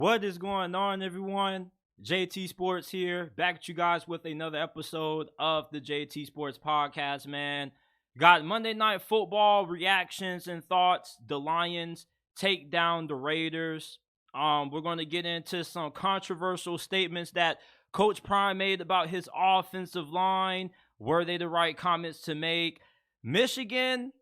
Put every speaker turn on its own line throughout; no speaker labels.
What is going on, everyone? JT Sports here, back at you guys with another episode of the JT Sports Podcast, man. Got Monday Night Football reactions and thoughts. The Lions take down the Raiders. We're going to get into some controversial statements that Coach Prime made about his offensive line. Were they the right comments to make? Michigan,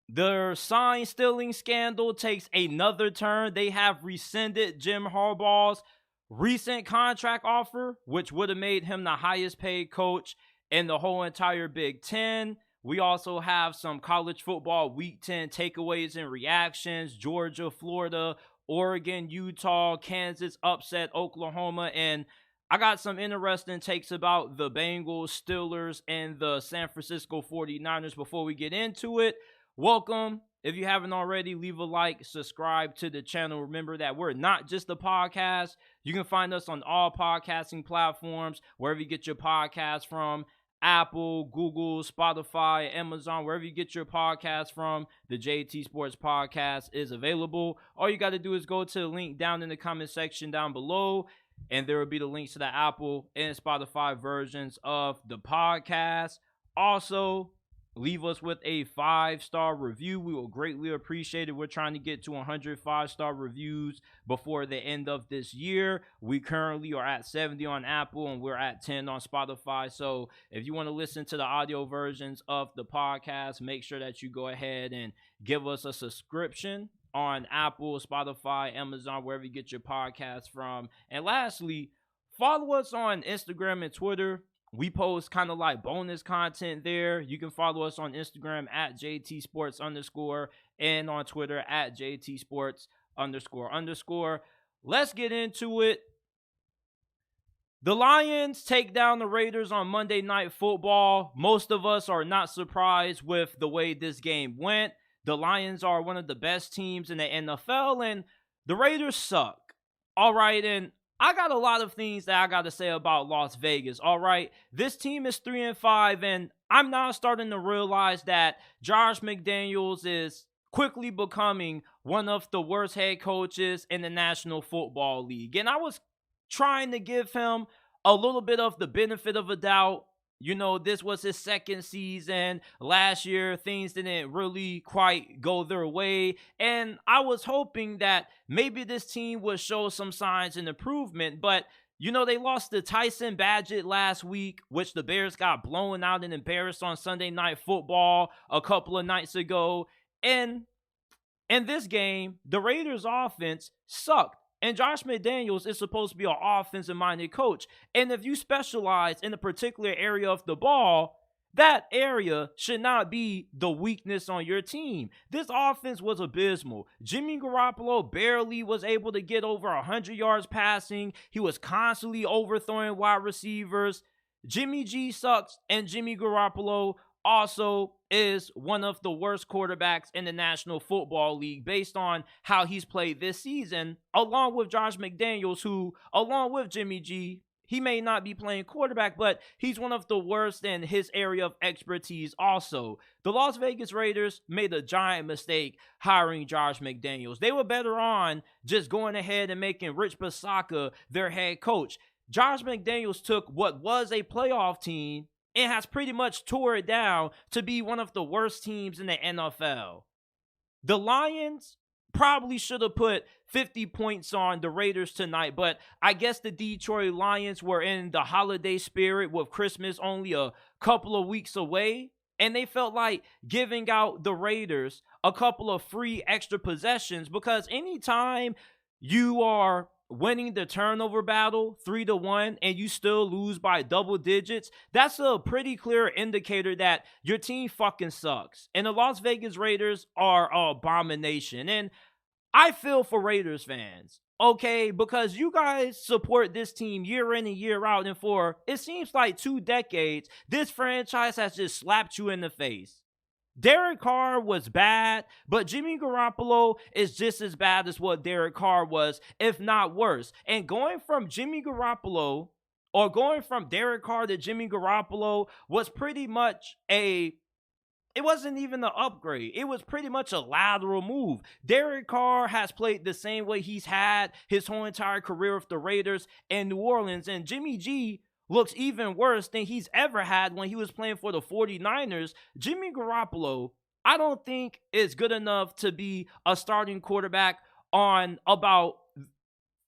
the sign stealing scandal takes another turn. They have rescinded Jim Harbaugh's recent contract offer, which would have made him the highest paid coach in the whole entire Big Ten. We also have some college football Week 10 takeaways and reactions. Georgia, Florida, Oregon, Utah, Kansas upset Oklahoma, and I got some interesting takes about the Bengals, Steelers, and the San Francisco 49ers before we get into it. Welcome. If you haven't already, leave a like, subscribe to the channel. Remember that we're not just a podcast. You can find us on all podcasting platforms, wherever you get your podcasts from. Apple, Google, Spotify, Amazon, wherever you get your podcast from, the JT Sports Podcast is available. All you got to do is go to the link down in the comment section down below, and there will be the links to the Apple and Spotify versions of the podcast. Also, leave us with a 5-star review. We will greatly appreciate it. We're trying to get to 100 5-star reviews before the end of this year. We currently are at 70 on Apple and we're at 10 on Spotify. So if you want to listen to the audio versions of the podcast, make sure that you go ahead and give us a subscription on Apple, Spotify, Amazon, wherever you get your podcasts from. And lastly, follow us on Instagram and Twitter. We post kind of like bonus content there. You can follow us on Instagram at JTSports_ and on Twitter at JTSports__. Let's get into it. The Lions take down the Raiders on Monday Night Football. Most of us are not surprised with the way this game went. The Lions are one of the best teams in the NFL, and the Raiders suck. All right, and I got a lot of things that I got to say about Las Vegas, all right? This team is 3-5, and I'm now starting to realize that Josh McDaniels is quickly becoming one of the worst head coaches in the National Football League. And I was trying to give him a little bit of the benefit of a doubt. You know, this was his second season. Last year, things didn't really quite go their way. And I was hoping that maybe this team would show some signs of improvement. But, you know, they lost to Tyson Badgett last week, which the Bears got blown out and embarrassed on Sunday Night Football a couple of nights ago. And in this game, the Raiders' offense sucked. And Josh McDaniels is supposed to be an offensive-minded coach. And if you specialize in a particular area of the ball, that area should not be the weakness on your team. This offense was abysmal. Jimmy Garoppolo barely was able to get over 100 yards passing. He was constantly overthrowing wide receivers. Jimmy G sucks, and Jimmy Garoppolo also is one of the worst quarterbacks in the National Football League based on how he's played this season, along with Josh McDaniels, who, along with Jimmy G, he may not be playing quarterback, but he's one of the worst in his area of expertise also. The Las Vegas Raiders made a giant mistake hiring Josh McDaniels. They were better on just going ahead and making Rich Bisaccia their head coach. Josh McDaniels took what was a playoff team and has pretty much tore it down to be one of the worst teams in the NFL. The Lions probably should have put 50 points on the Raiders tonight, but I guess the Detroit Lions were in the holiday spirit with Christmas only a couple of weeks away, and they felt like giving out the Raiders a couple of free extra possessions, because anytime you are winning the turnover battle 3-1 and you still lose by double digits, that's a pretty clear indicator that your team fucking sucks. And the Las Vegas Raiders are an abomination. And I feel for Raiders fans, okay, because you guys support this team year in and year out, and for it seems like 2 decades, this franchise has just slapped you in the face. Derek Carr was bad, but Jimmy Garoppolo is just as bad as what Derek Carr was, if not worse. And going from Derek Carr to Jimmy Garoppolo was pretty much a it wasn't even an upgrade. It was pretty much a lateral move. Derek Carr has played the same way he's had his whole entire career with the Raiders and New Orleans. And Jimmy G looks even worse than he's ever had when he was playing for the 49ers. Jimmy Garoppolo, I don't think is good enough to be a starting quarterback on about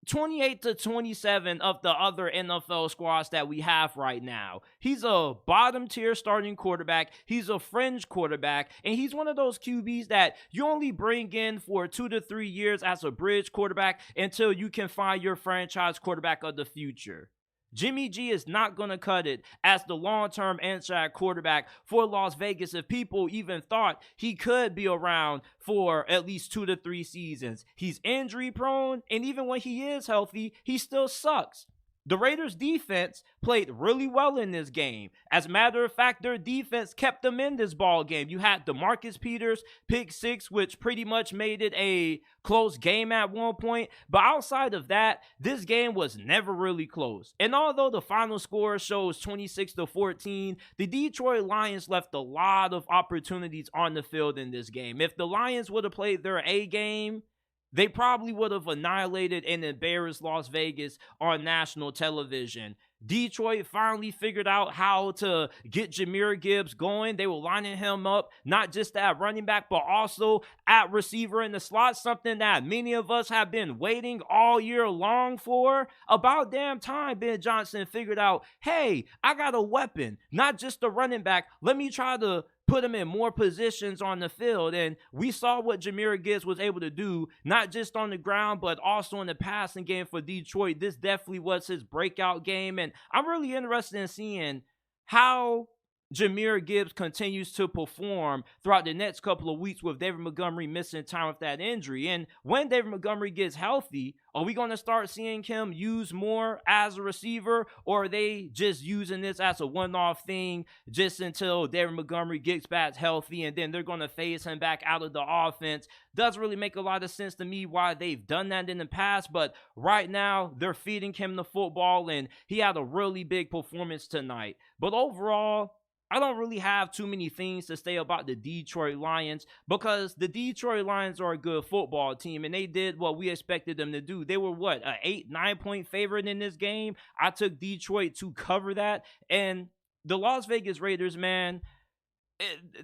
28 to 27 of the other NFL squads that we have right now. He's a bottom tier starting quarterback. He's a fringe quarterback. And he's one of those QBs that you only bring in for 2 to 3 years as a bridge quarterback until you can find your franchise quarterback of the future. Jimmy G is not going to cut it as the long-term inside quarterback for Las Vegas if people even thought he could be around for at least 2 to 3 seasons. He's injury prone, and even when he is healthy, he still sucks. The Raiders defense played really well in this game. As a matter of fact, their defense kept them in this ball game. You had DeMarcus Peters pick 6, which pretty much made it a close game at one point. But outside of that, this game was never really close. And although the final score shows 26 to 14, the Detroit Lions left a lot of opportunities on the field in this game. If the Lions would have played their A game, they probably would have annihilated and embarrassed Las Vegas on national television. Detroit finally figured out how to get Jahmyr Gibbs going. They were lining him up, not just at running back, but also at receiver in the slot, something that many of us have been waiting all year long for. About damn time Ben Johnson figured out, hey, I got a weapon, not just a running back. Let me try to put him in more positions on the field. And we saw what Jahmyr Gibbs was able to do, not just on the ground, but also in the passing game for Detroit. This definitely was his breakout game. And I'm really interested in seeing how Jahmyr Gibbs continues to perform throughout the next couple of weeks with David Montgomery missing time with that injury. And when David Montgomery gets healthy, are we going to start seeing him use more as a receiver, or are they just using this as a one-off thing just until David Montgomery gets back healthy and then they're going to phase him back out of the offense? Doesn't really make a lot of sense to me why they've done that in the past, but right now they're feeding him the football and he had a really big performance tonight. But overall, I don't really have too many things to say about the Detroit Lions because the Detroit Lions are a good football team and they did what we expected them to do. They were an 8-9 point favorite in this game. I took Detroit to cover that. And the Las Vegas Raiders, man,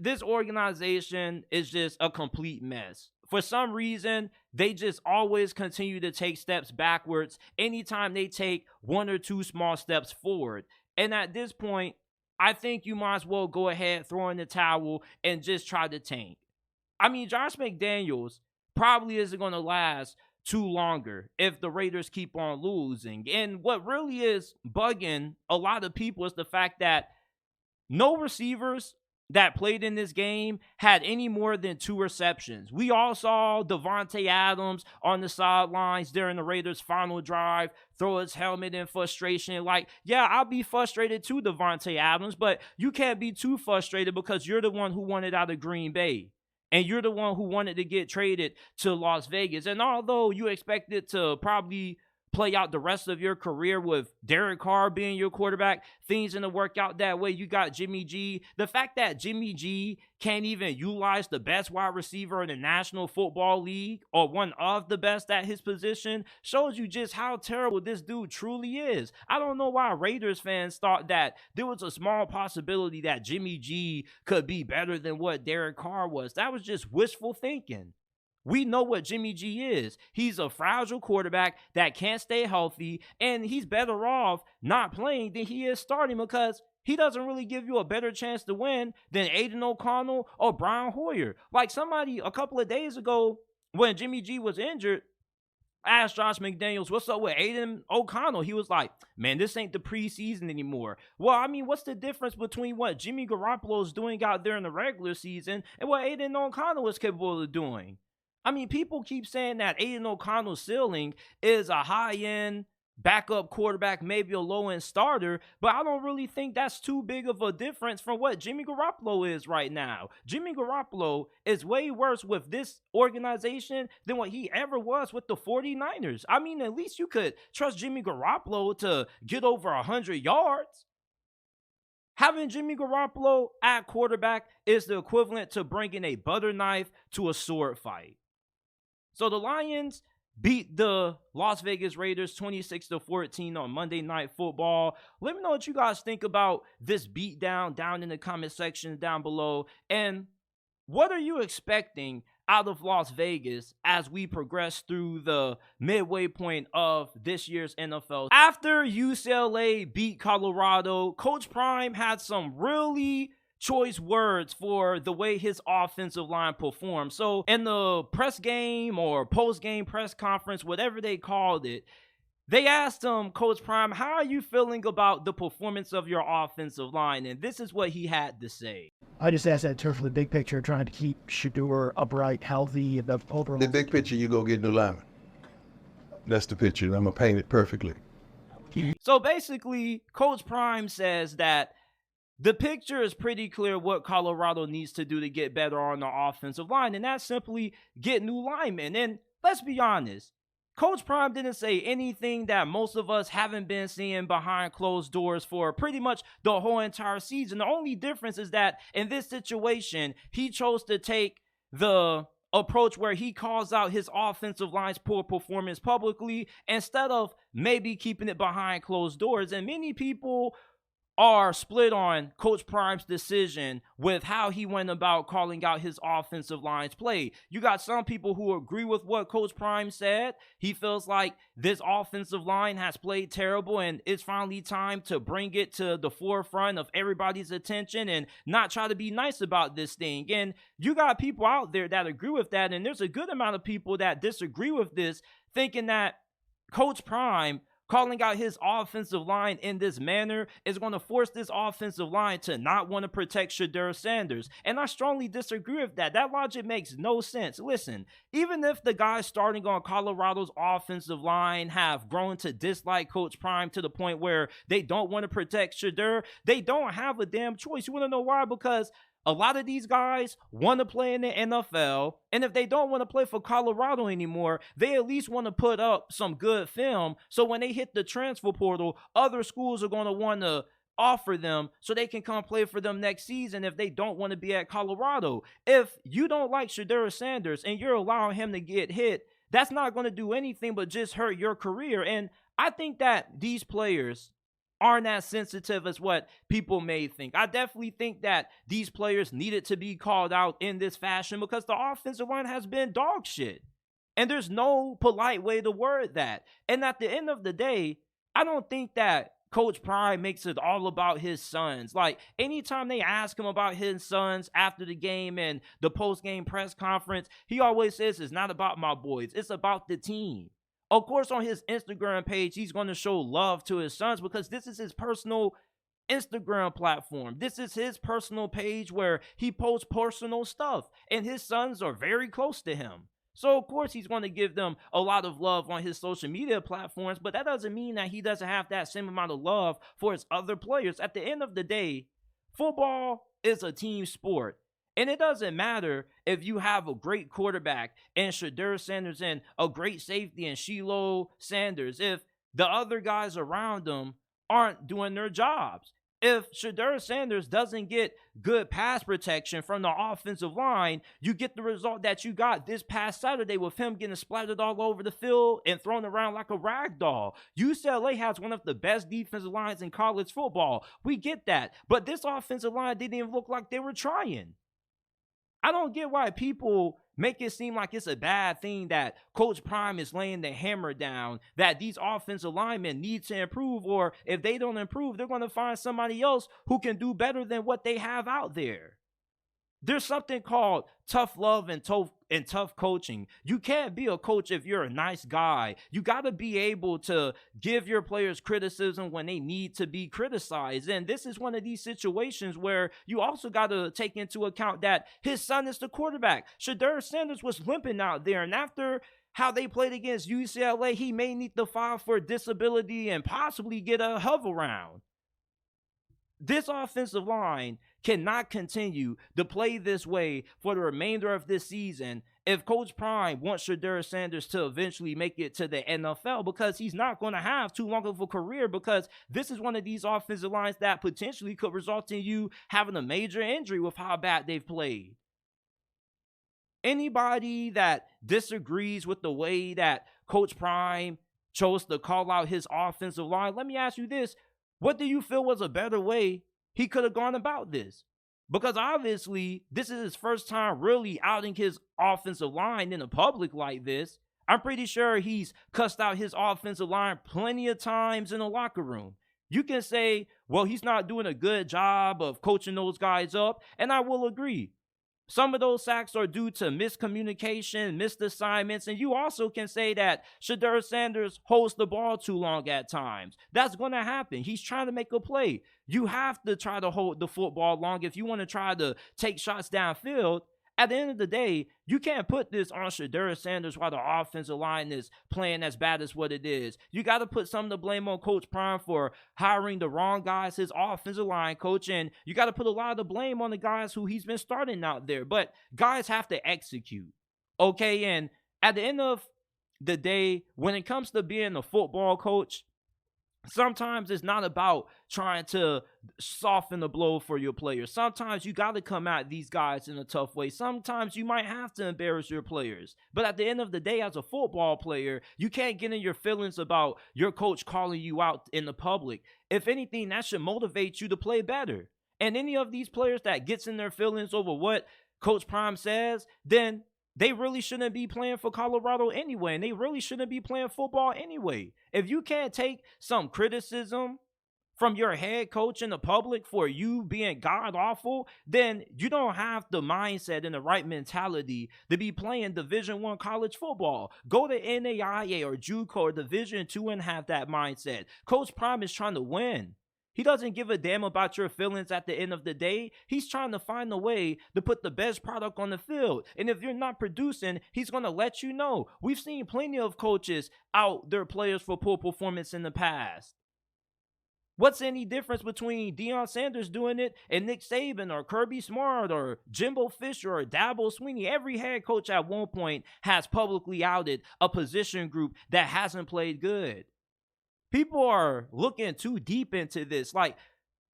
this organization is just a complete mess. For some reason, they just always continue to take steps backwards anytime they take 1 or 2 small steps forward. And at this point, I think you might as well go ahead, throw in the towel, and just try to tank. I mean, Josh McDaniels probably isn't going to last too longer if the Raiders keep on losing. And what really is bugging a lot of people is the fact that no receivers that played in this game had any more than 2 receptions. We all saw Devontae Adams on the sidelines during the Raiders' final drive throw his helmet in frustration. Like, yeah, I'll be frustrated too, Devontae Adams, but you can't be too frustrated because you're the one who wanted out of Green Bay. And you're the one who wanted to get traded to Las Vegas. And although you expected to probably play out the rest of your career with Derek Carr being your quarterback, things didn't work out that way. You got Jimmy G. The fact that Jimmy G can't even utilize the best wide receiver in the National Football League, or one of the best at his position, shows you just how terrible this dude truly is. I don't know why Raiders fans thought that there was a small possibility that Jimmy G could be better than what Derek Carr was. That was just wishful thinking. We know what Jimmy G is. He's a fragile quarterback that can't stay healthy, and he's better off not playing than he is starting because he doesn't really give you a better chance to win than Aiden O'Connell or Brian Hoyer. Like somebody a couple of days ago when Jimmy G was injured, asked Josh McDaniels, what's up with Aiden O'Connell? He was like, man, this ain't the preseason anymore. Well, I mean, what's the difference between what Jimmy Garoppolo is doing out there in the regular season and what Aiden O'Connell is capable of doing? I mean, people keep saying that Aiden O'Connell's ceiling is a high-end backup quarterback, maybe a low-end starter, but I don't really think that's too big of a difference from what Jimmy Garoppolo is right now. Jimmy Garoppolo is way worse with this organization than what he ever was with the 49ers. I mean, at least you could trust Jimmy Garoppolo to get over 100 yards. Having Jimmy Garoppolo at quarterback is the equivalent to bringing a butter knife to a sword fight. So the Lions beat the Las Vegas Raiders 26-14 on Monday Night Football. Let me know what you guys think about this beatdown down in the comment section down below. And what are you expecting out of Las Vegas as we progress through the midway point of this year's NFL? After UCLA beat Colorado, Coach Prime had some really choice words for the way his offensive line performed. So in the press game or post-game press conference, whatever they called it, they asked him, Coach Prime, how are you feeling about the performance of your offensive line? And this is what he had to say.
I just asked that in terms of the big picture, trying to keep Shedeur upright, healthy, and the overall.
The big picture, you go get new linemen. That's the picture. I'm going to paint it perfectly.
So basically, Coach Prime says that the picture is pretty clear what Colorado needs to do to get better on the offensive line, and that's simply get new linemen. And let's be honest, Coach Prime didn't say anything that most of us haven't been seeing behind closed doors for pretty much the whole entire season. The only difference is that in this situation, he chose to take the approach where he calls out his offensive line's poor performance publicly instead of maybe keeping it behind closed doors. And many people are split on Coach Prime's decision with how he went about calling out his offensive line's play. You got some people who agree with what Coach Prime said. He feels like this offensive line has played terrible and it's finally time to bring it to the forefront of everybody's attention and not try to be nice about this thing. And you got people out there that agree with that, and there's a good amount of people that disagree with this, thinking that Coach Prime calling out his offensive line in this manner is going to force this offensive line to not want to protect Shedeur Sanders. And I strongly disagree with that. That logic makes no sense. Listen, even if the guys starting on Colorado's offensive line have grown to dislike Coach Prime to the point where they don't want to protect Shedeur, they don't have a damn choice. You want to know why? Because a lot of these guys want to play in the NFL, and if they don't want to play for Colorado anymore, they at least want to put up some good film, so when they hit the transfer portal, other schools are going to want to offer them so they can come play for them next season if they don't want to be at Colorado. If you don't like Shedeur Sanders and you're allowing him to get hit, that's not going to do anything but just hurt your career. And I think that these players aren't as sensitive as what people may think. I definitely think that these players needed to be called out in this fashion because the offensive line has been dog shit. And there's no polite way to word that. And at the end of the day, I don't think that Coach Prime makes it all about his sons. Like, anytime they ask him about his sons after the game and the post-game press conference, he always says, it's not about my boys, it's about the team. Of course, on his Instagram page, he's going to show love to his sons because this is his personal Instagram platform. This is his personal page where he posts personal stuff, and his sons are very close to him. So, of course, he's going to give them a lot of love on his social media platforms, but that doesn't mean that he doesn't have that same amount of love for his other players. At the end of the day, football is a team sport. And it doesn't matter if you have a great quarterback and Shedeur Sanders and a great safety and Shiloh Sanders, if the other guys around them aren't doing their jobs. If Shedeur Sanders doesn't get good pass protection from the offensive line, you get the result that you got this past Saturday with him getting splattered all over the field and thrown around like a rag doll. UCLA has one of the best defensive lines in college football. We get that. But this offensive line didn't even look like they were trying. I don't get why people make it seem like it's a bad thing that Coach Prime is laying the hammer down, that these offensive linemen need to improve, or if they don't improve, they're going to find somebody else who can do better than what they have out there. There's something called tough love and tough coaching. You can't be a coach if you're a nice guy. You got to be able to give your players criticism when they need to be criticized. And this is one of these situations where you also got to take into account that his son is the quarterback. Shedeur Sanders was limping out there, and after how they played against UCLA, he may need to file for disability and possibly get a hover round. This offensive line cannot continue to play this way for the remainder of this season if Coach Prime wants Shedeur Sanders to eventually make it to the NFL, because he's not going to have too long of a career, because this is one of these offensive lines that potentially could result in you having a major injury with how bad they've played. Anybody that disagrees with the way that Coach Prime chose to call out his offensive line, let me ask you this. What do you feel was a better way he could have gone about this? Because obviously, this is his first time really outing his offensive line in the public like this. I'm pretty sure he's cussed out his offensive line plenty of times in the locker room. You can say, well, he's not doing a good job of coaching those guys up, and I will agree. Some of those sacks are due to miscommunication, missed assignments, and you also can say that Shedeur Sanders holds the ball too long at times. That's going to happen. He's trying to make a play. You have to try to hold the football long if you want to try to take shots downfield. At the end of the day, you can't put this on Shedeur Sanders while the offensive line is playing as bad as what it is. You got to put some of the blame on Coach Prime for hiring the wrong guys, his offensive line coach, and you got to put a lot of the blame on the guys who he's been starting out there. But guys have to execute, okay? And at the end of the day, when it comes to being a football coach, sometimes it's not about trying to soften the blow for your players. Sometimes you got to come at these guys in a tough way. Sometimes you might have to embarrass your players. But at the end of the day, as a football player, you can't get in your feelings about your coach calling you out in the public. If anything, that should motivate you to play better. And any of these players that gets in their feelings over what Coach Prime says, then they really shouldn't be playing for Colorado anyway, and they really shouldn't be playing football anyway. If you can't take some criticism from your head coach in the public for you being god-awful, then you don't have the mindset and the right mentality to be playing Division I college football. Go to NAIA or JUCO or Division II and have that mindset. Coach Prime is trying to win. He doesn't give a damn about your feelings at the end of the day. He's trying to find a way to put the best product on the field. And if you're not producing, he's going to let you know. We've seen plenty of coaches out their players for poor performance in the past. What's any difference between Deion Sanders doing it and Nick Saban or Kirby Smart or Jimbo Fisher or Dabo Swinney? Every head coach at one point has publicly outed a position group that hasn't played good. People are looking too deep into this. Like,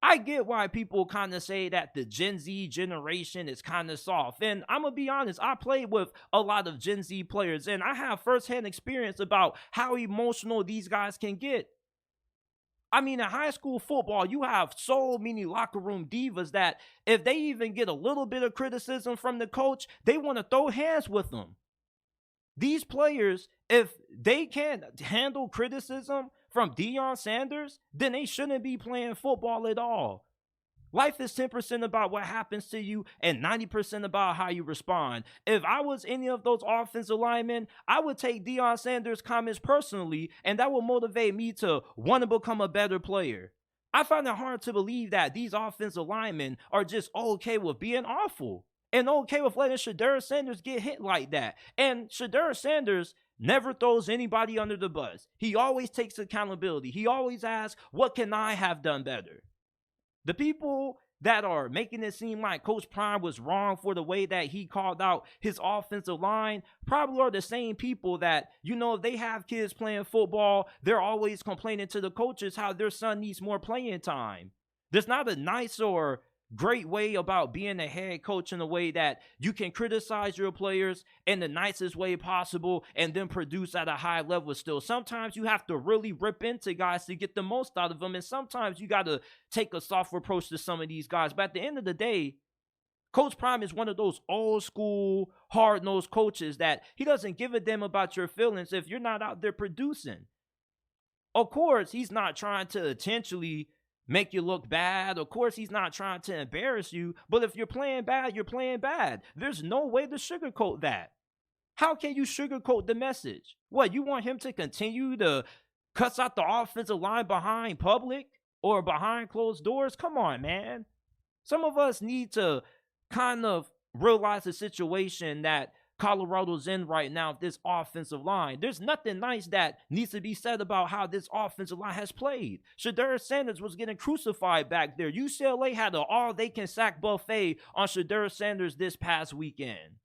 I get why people kind of say that the Gen Z generation is kind of soft. And I'm going to be honest, I played with a lot of Gen Z players, and I have firsthand experience about how emotional these guys can get. I mean, in high school football, you have so many locker room divas that if they even get a little bit of criticism from the coach, they want to throw hands with them. These players, if they can't handle criticism from Deion Sanders, then they shouldn't be playing football at all. Life is 10% about what happens to you and 90% about how you respond. If I was any of those offensive linemen, I would take Deion Sanders' comments personally, and that would motivate me to want to become a better player. I find it hard to believe that these offensive linemen are just okay with being awful and okay with letting Shedeur Sanders get hit like that. And Shedeur Sanders never throws anybody under the bus. He always takes accountability. He always asks, what can I have done better? The people that are making it seem like Coach Prime was wrong for the way that he called out his offensive line probably are the same people that, you know, if they have kids playing football, they're always complaining to the coaches how their son needs more playing time. There's not a nice or great way about being a head coach in a way that you can criticize your players in the nicest way possible and then produce at a high level still. Sometimes you have to really rip into guys to get the most out of them, and sometimes you got to take a soft approach to some of these guys. But at the end of the day, Coach Prime is one of those old school, hard-nosed coaches that he doesn't give a damn about your feelings if you're not out there producing. Of course, he's not trying to intentionally make you look bad. Of course, he's not trying to embarrass you. But if you're playing bad, you're playing bad. There's no way to sugarcoat that. How can you sugarcoat the message? What, you want him to continue to cuss out the offensive line behind public or behind closed doors? Come on, man. Some of us need to kind of realize the situation that Colorado's in right now with this offensive line. There's nothing nice that needs to be said about how this offensive line has played. Shedeur Sanders was getting crucified back there. UCLA had an all-they-can-sack buffet on Shedeur Sanders this past weekend.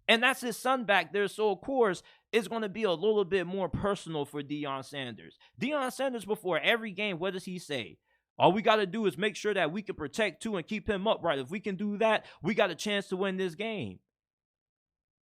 And that's his son back there, so of course, it's going to be a little bit more personal for Deion Sanders. Deion Sanders, before every game, what does he say? All we got to do is make sure that we can protect Tua and keep him upright. If we can do that, we got a chance to win this game.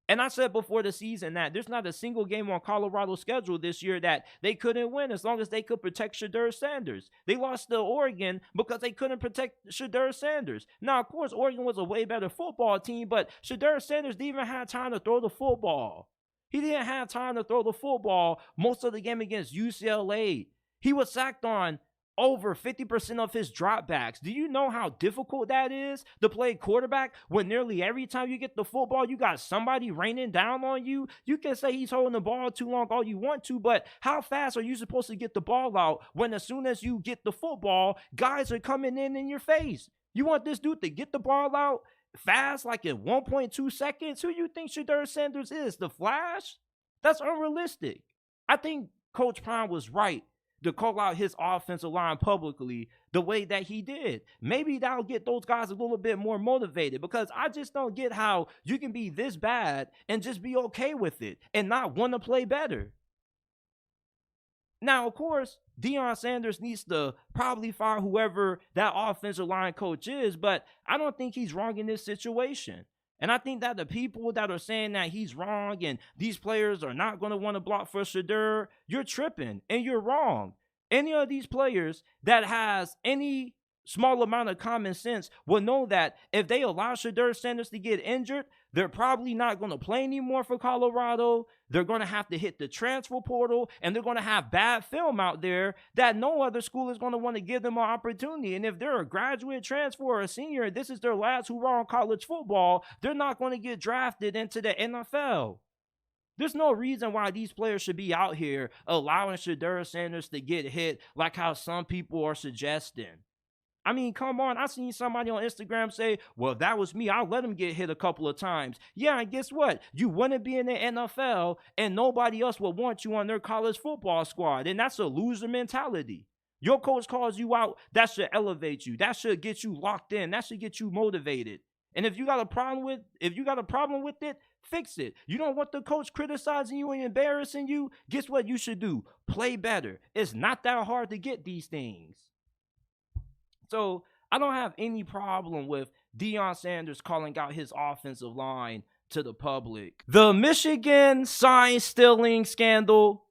And I said before the season that there's not a single game on Colorado's schedule this year that they couldn't win as long as they could protect Shedeur Sanders. They lost to Oregon because they couldn't protect Shedeur Sanders. Now, of course, Oregon was a way better football team, but Shedeur Sanders didn't even have time to throw the football. He didn't have time to throw the football most of the game against UCLA. He was sacked on over 50% of his dropbacks. Do you know how difficult that is to play quarterback when nearly every time you get the football, you got somebody raining down on you? You can say he's holding the ball too long all you want to, but how fast are you supposed to get the ball out when as soon as you get the football, guys are coming in your face? You want this dude to get the ball out fast, like in 1.2 seconds? Who you think Shedeur Sanders is? The Flash? That's unrealistic. I think Coach Prime was right to call out his offensive line publicly the way that he did. Maybe that'll get those guys a little bit more motivated, because I just don't get how you can be this bad and just be okay with it and not want to play better. Now, of course, Deion Sanders needs to probably fire whoever that offensive line coach is, but I don't think he's wrong in this situation. And I think that the people that are saying that he's wrong and these players are not going to want to block for Shedeur, you're tripping and you're wrong. Any of these players that has any small amount of common sense will know that if they allow Shedeur Sanders to get injured, they're probably not going to play anymore for Colorado. They're going to have to hit the transfer portal, and they're going to have bad film out there that no other school is going to want to give them an opportunity. And if they're a graduate transfer or a senior, this is their last hurrah in college football, they're not going to get drafted into the NFL. There's no reason why these players should be out here allowing Shedeur Sanders to get hit like how some people are suggesting. I mean, come on. I seen somebody on Instagram say, well, if that was me, I'll let him get hit a couple of times. Yeah, and guess what? You wouldn't be in the NFL, and nobody else would want you on their college football squad. And that's a loser mentality. Your coach calls you out. That should elevate you. That should get you locked in. That should get you motivated. And if you got a problem with it, fix it. You don't want the coach criticizing you and embarrassing you? Guess what you should do? Play better. It's not that hard to get these things. So I don't have any problem with Deion Sanders calling out his offensive line to the public. The Michigan sign stealing scandal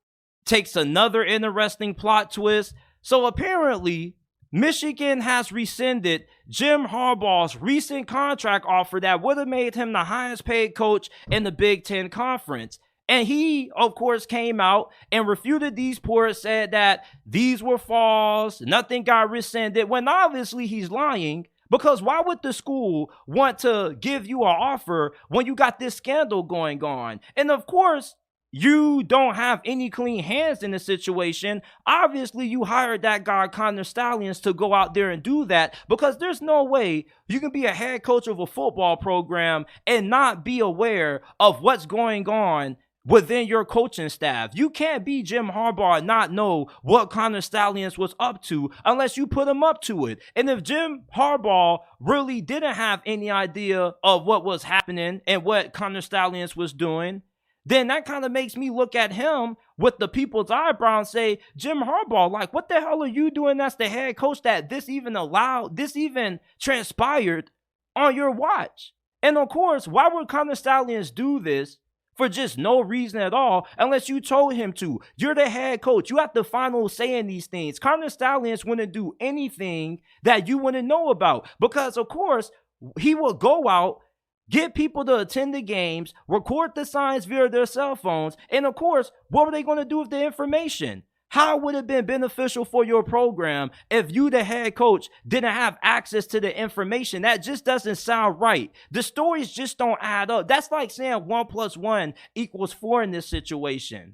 takes another interesting plot twist. So apparently, Michigan has rescinded Jim Harbaugh's recent contract offer that would have made him the highest paid coach in the Big Ten Conference. And he, of course, came out and refuted these reports, said that these were false, nothing got rescinded, when obviously he's lying. Because why would the school want to give you an offer when you got this scandal going on? And of course, you don't have any clean hands in the situation. Obviously, you hired that guy, Connor Stallions, to go out there and do that, because there's no way you can be a head coach of a football program and not be aware of what's going on within your coaching staff. You can't be Jim Harbaugh and not know what Connor Stallions was up to unless you put him up to it. And if Jim Harbaugh really didn't have any idea of what was happening and what Connor Stallions was doing, then that kind of makes me look at him with the people's eyebrow and say, Jim Harbaugh, like, what the hell are you doing as the head coach that this even transpired on your watch? And of course, why would Connor Stallions do this for just no reason at all unless you told him to? You're the head coach. You have the final say in these things. Connor Stallions wouldn't do anything that you wouldn't know about, because, of course, he will go out, get people to attend the games, record the signs via their cell phones, and of course, what were they going to do with the information? How would it have been beneficial for your program if you, the head coach, didn't have access to the information? That just doesn't sound right. The stories just don't add up. That's like saying 1 + 1 = 4 in this situation.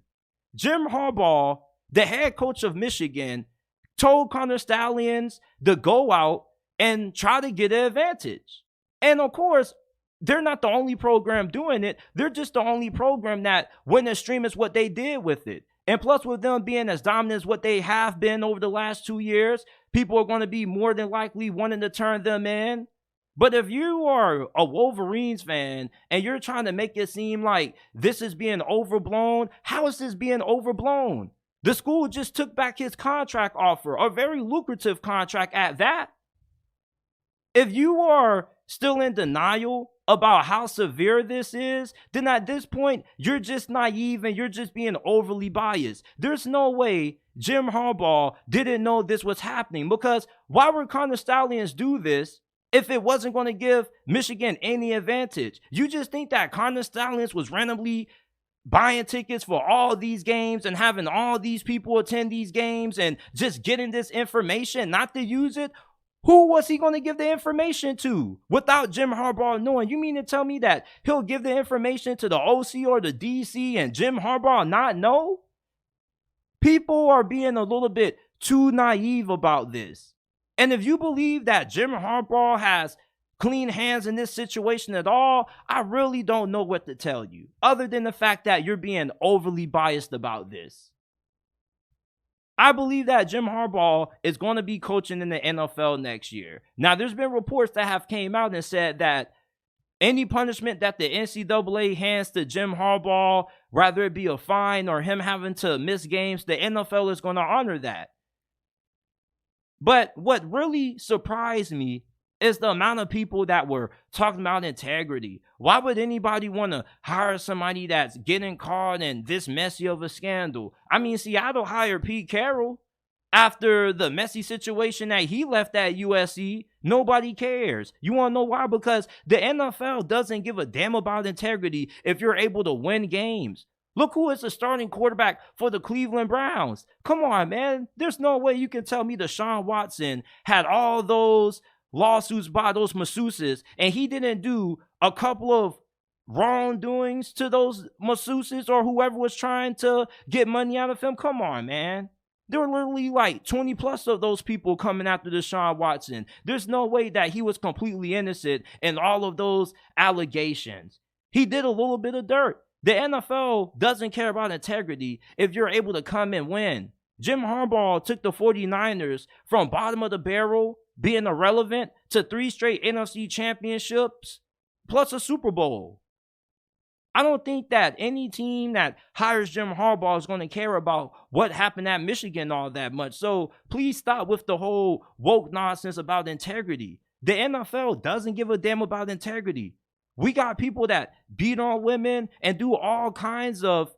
Jim Harbaugh, the head coach of Michigan, told Connor Stallions to go out and try to get an advantage. And of course, they're not the only program doing it. They're just the only program that went extreme is what they did with it. And plus, with them being as dominant as what they have been over the last 2 years, people are going to be more than likely wanting to turn them in. But if you are a Wolverines fan and you're trying to make it seem like this is being overblown, how is this being overblown? The school just took back his contract offer, a very lucrative contract at that. If you are still in denial about how severe this is, then at this point, you're just naive and you're just being overly biased. There's no way Jim Harbaugh didn't know this was happening, because why would Connor Stallions do this if it wasn't going to give Michigan any advantage? You just think that Connor Stallions was randomly buying tickets for all these games and having all these people attend these games and just getting this information not to use it? Who was he going to give the information to without Jim Harbaugh knowing? You mean to tell me that he'll give the information to the OC or the DC and Jim Harbaugh not know? People are being a little bit too naive about this. And if you believe that Jim Harbaugh has clean hands in this situation at all, I really don't know what to tell you, other than the fact that you're being overly biased about this. I believe that Jim Harbaugh is going to be coaching in the NFL next year. Now, there's been reports that have came out and said that any punishment that the NCAA hands to Jim Harbaugh, whether it be a fine or him having to miss games, the NFL is going to honor that. But what really surprised me is the amount of people that were talking about integrity. Why would anybody want to hire somebody that's getting caught in this messy of a scandal? I mean, Seattle hired Pete Carroll after the messy situation that he left at USC. Nobody cares. You want to know why? Because the NFL doesn't give a damn about integrity if you're able to win games. Look who is the starting quarterback for the Cleveland Browns. Come on, man. There's no way you can tell me Deshaun Watson had all those lawsuits by those masseuses and he didn't do a couple of wrongdoings to those masseuses or whoever was trying to get money out of him. Come on, man. There were literally like 20 plus of those people coming after Deshaun Watson. There's no way that he was completely innocent in all of those allegations. He did a little bit of dirt. The NFL doesn't care about integrity if you're able to come and win. Jim Harbaugh took the 49ers from bottom of the barrel, being irrelevant, to 3 straight NFC championships, plus a Super Bowl. I don't think that any team that hires Jim Harbaugh is going to care about what happened at Michigan all that much. So please stop with the whole woke nonsense about integrity. The NFL doesn't give a damn about integrity. We got people that beat on women and do all kinds of,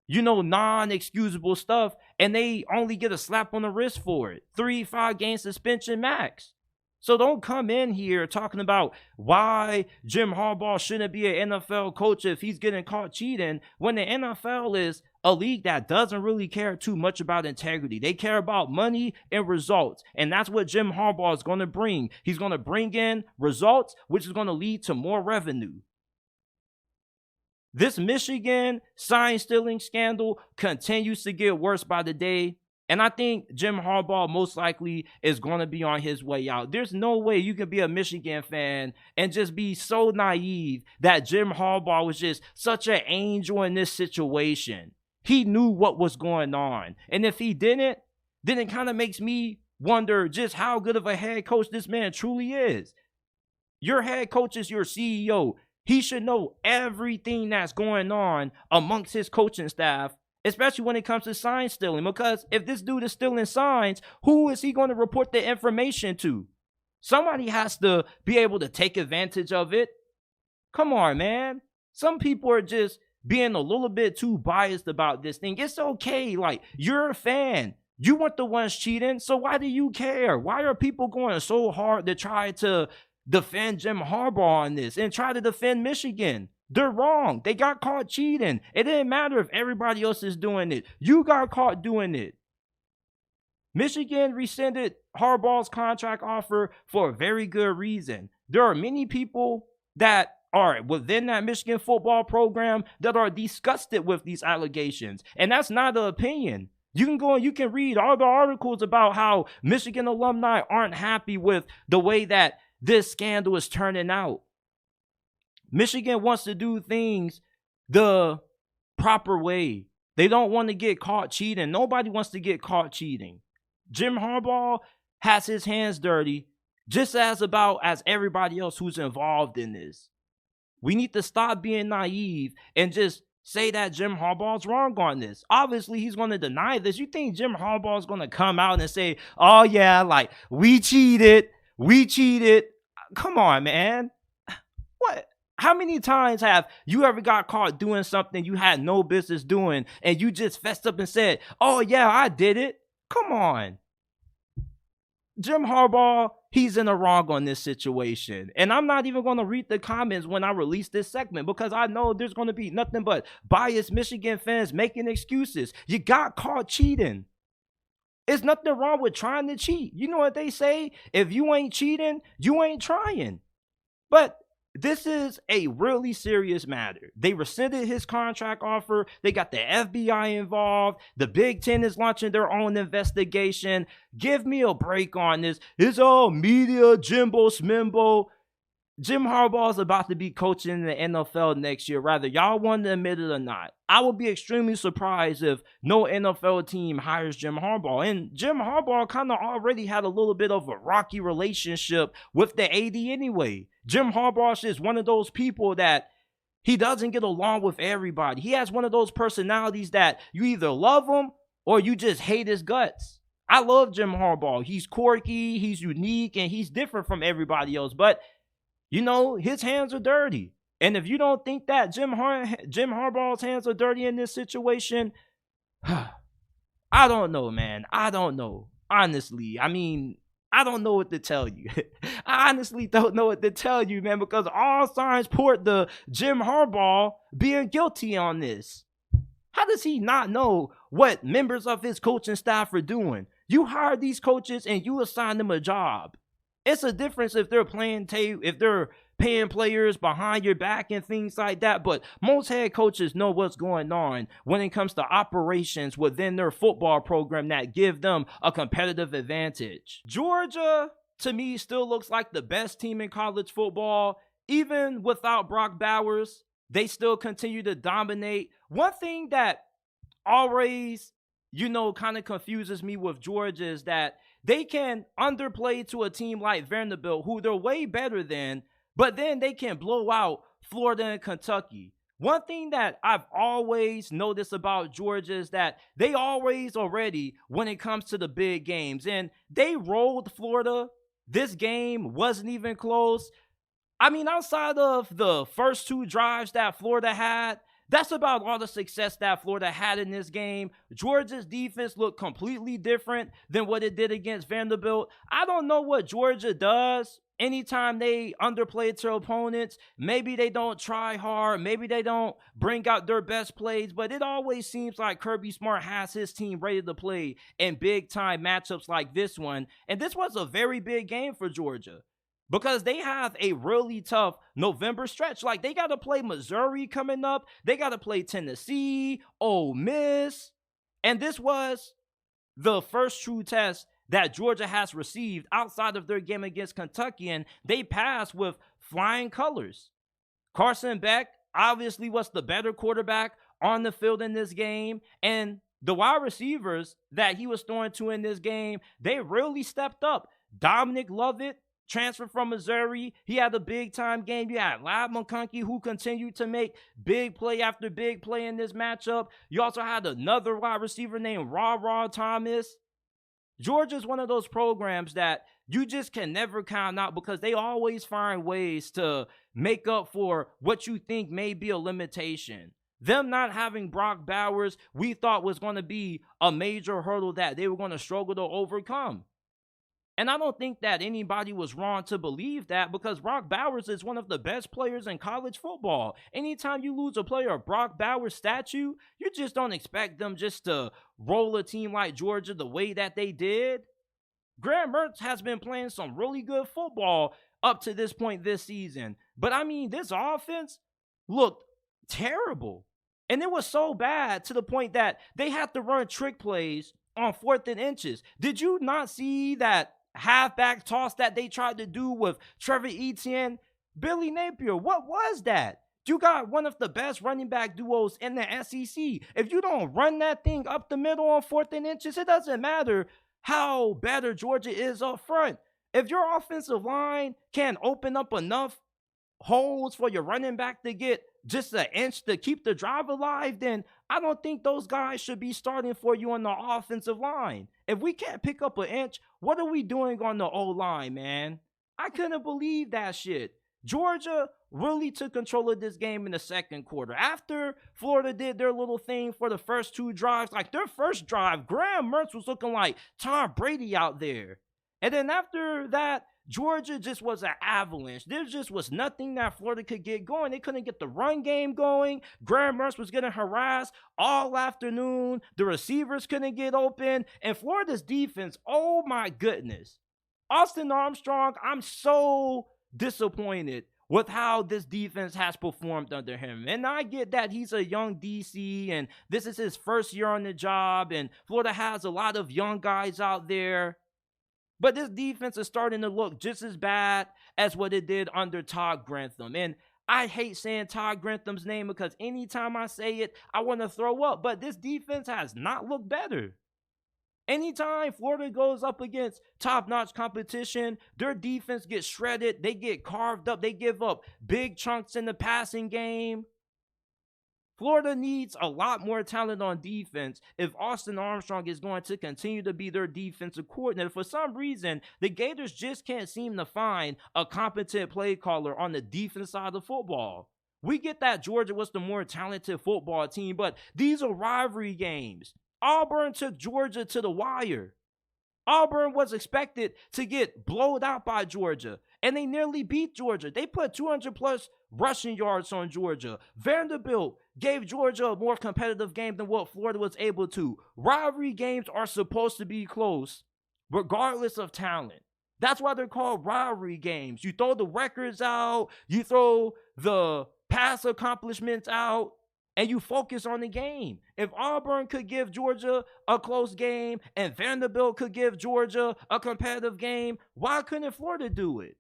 non-excusable stuff, and they only get a slap on the wrist for it. 3-5 game suspension max. So don't come in here talking about why Jim Harbaugh shouldn't be an NFL coach if he's getting caught cheating, when the NFL is a league that doesn't really care too much about integrity. They care about money and results, and that's what Jim Harbaugh is going to bring. He's going to bring in results, which is going to lead to more revenue. This Michigan sign stealing scandal continues to get worse by the day. And I think Jim Harbaugh most likely is going to be on his way out. There's no way you can be a Michigan fan and just be so naive that Jim Harbaugh was just such an angel in this situation. He knew what was going on. And if he didn't, then it kind of makes me wonder just how good of a head coach this man truly is. Your head coach is your CEO. He should know everything that's going on amongst his coaching staff, especially when it comes to sign stealing. Because if this dude is stealing signs, who is he going to report the information to? Somebody has to be able to take advantage of it. Come on, man. Some people are just being a little bit too biased about this thing. It's okay. Like, you're a fan. You weren't the ones cheating, so why do you care? Why are people going so hard to try to defend Jim Harbaugh on this and try to defend Michigan? They're wrong. They got caught cheating. It didn't matter if everybody else is doing it. You got caught doing it. Michigan rescinded Harbaugh's contract offer for a very good reason. There are many people that are within that Michigan football program that are disgusted with these allegations. And that's not an opinion. You can go and you can read all the articles about how Michigan alumni aren't happy with the way that this scandal is turning out. Michigan wants to do things the proper way. They don't want to get caught cheating. Nobody wants to get caught cheating. Jim Harbaugh has his hands dirty just as everybody else who's involved in this. We need to stop being naive and just say that Jim Harbaugh's wrong on this. Obviously, he's going to deny this. You think Jim Harbaugh's going to come out and say, oh, yeah, like, we cheated. Come on, man. What? How many times have you ever got caught doing something you had no business doing and you just fessed up and said, oh, yeah, I did it? Come on. Jim Harbaugh, he's in the wrong on this situation. And I'm not even going to read the comments when I release this segment because I know there's going to be nothing but biased Michigan fans making excuses. You got caught cheating. There's nothing wrong with trying to cheat. You know what they say? If you ain't cheating, you ain't trying. But this is a really serious matter. They rescinded his contract offer. They got the FBI involved. The Big Ten is launching their own investigation. Give me a break on this. It's all media, Jimbo Smimbo. Jim Harbaugh is about to be coaching in the NFL next year, whether y'all want to admit it or not. I would be extremely surprised if no NFL team hires Jim Harbaugh. And Jim Harbaugh kind of already had a little bit of a rocky relationship with the AD anyway. Jim Harbaugh is one of those people that he doesn't get along with everybody. He has one of those personalities that you either love him or you just hate his guts. I love Jim Harbaugh. He's quirky, he's unique, and he's different from everybody else. But you know, his hands are dirty. And if you don't think that Jim Harbaugh's hands are dirty in this situation, I don't know, man. I don't know. Honestly, I mean, I don't know what to tell you. I honestly don't know what to tell you, man, because all signs point to Jim Harbaugh being guilty on this. How does he not know what members of his coaching staff are doing? You hire these coaches and you assign them a job. It's a difference if they're if they're paying players behind your back and things like that. But most head coaches know what's going on when it comes to operations within their football program that give them a competitive advantage. Georgia, to me, still looks like the best team in college football. Even without Brock Bowers, they still continue to dominate. One thing that always, kind of confuses me with Georgia is that they can underplay to a team like Vanderbilt, who they're way better than, but then they can blow out Florida and Kentucky. One thing that I've always noticed about Georgia is that they always are ready when it comes to the big games. And they rolled Florida. This game wasn't even close. I mean, outside of the first two drives that Florida had, that's about all the success that Florida had in this game. Georgia's defense looked completely different than what it did against Vanderbilt. I don't know what Georgia does anytime they underplay their opponents. Maybe they don't try hard. Maybe they don't bring out their best plays. But it always seems like Kirby Smart has his team ready to play in big-time matchups like this one. And this was a very big game for Georgia, because they have a really tough November stretch. Like, they got to play Missouri coming up. They got to play Tennessee, Ole Miss. And this was the first true test that Georgia has received outside of their game against Kentucky, and they passed with flying colors. Carson Beck obviously was the better quarterback on the field in this game, and the wide receivers that he was throwing to in this game, they really stepped up. Dominic Lovett, transfer from Missouri, he had a big-time game. You had Lab McConkey, who continued to make big play after big play in this matchup. You also had another wide receiver named Ra Thomas. Georgia's one of those programs that you just can never count out, because they always find ways to make up for what you think may be a limitation. Them not having Brock Bowers, we thought was going to be a major hurdle that they were going to struggle to overcome. And I don't think that anybody was wrong to believe that, because Brock Bowers is one of the best players in college football. Anytime you lose a player of Brock Bowers' stature, you just don't expect them just to roll a team like Georgia the way that they did. Graham Mertz has been playing some really good football up to this point this season. But I mean, this offense looked terrible. And it was so bad to the point that they had to run trick plays on 4th and inches. Did you not see that halfback toss that they tried to do with Trevor Etienne? Billy Napier, what was that? You got one of the best running back duos in the SEC. If you don't run that thing up the middle on 4th and inches, it doesn't matter how better Georgia is up front. If your offensive line can open up enough holes for your running back to get just an inch to keep the drive alive, then I don't think those guys should be starting for you on the offensive line. If we can't pick up an inch, what are we doing on the O-line, man? I couldn't believe that shit. Georgia really took control of this game in the second quarter. After Florida did their little thing for the first 2 drives, like their first drive, Graham Mertz was looking like Tom Brady out there. And then after that, Georgia just was an avalanche. There just was nothing that Florida could get going. They couldn't get the run game going. Graham Mertz was getting harassed all afternoon. The receivers couldn't get open. And Florida's defense, oh my goodness. Austin Armstrong, I'm so disappointed with how this defense has performed under him. And I get that he's a young DC and this is his first year on the job and Florida has a lot of young guys out there. But this defense is starting to look just as bad as what it did under Todd Grantham. And I hate saying Todd Grantham's name because anytime I say it, I want to throw up. But this defense has not looked better. Anytime Florida goes up against top-notch competition, their defense gets shredded. They get carved up. They give up big chunks in the passing game. Florida needs a lot more talent on defense if Austin Armstrong is going to continue to be their defensive coordinator. For some reason, the Gators just can't seem to find a competent play caller on the defense side of the football. We get that Georgia was the more talented football team, but these are rivalry games. Auburn took Georgia to the wire. Auburn was expected to get blowed out by Georgia, and they nearly beat Georgia. They put 200-plus rushing yards on Georgia. Vanderbilt gave Georgia a more competitive game than what Florida was able to. Rivalry games are supposed to be close, regardless of talent. That's why they're called rivalry games. You throw the records out, you throw the past accomplishments out, and you focus on the game. If Auburn could give Georgia a close game and Vanderbilt could give Georgia a competitive game, why couldn't Florida do it?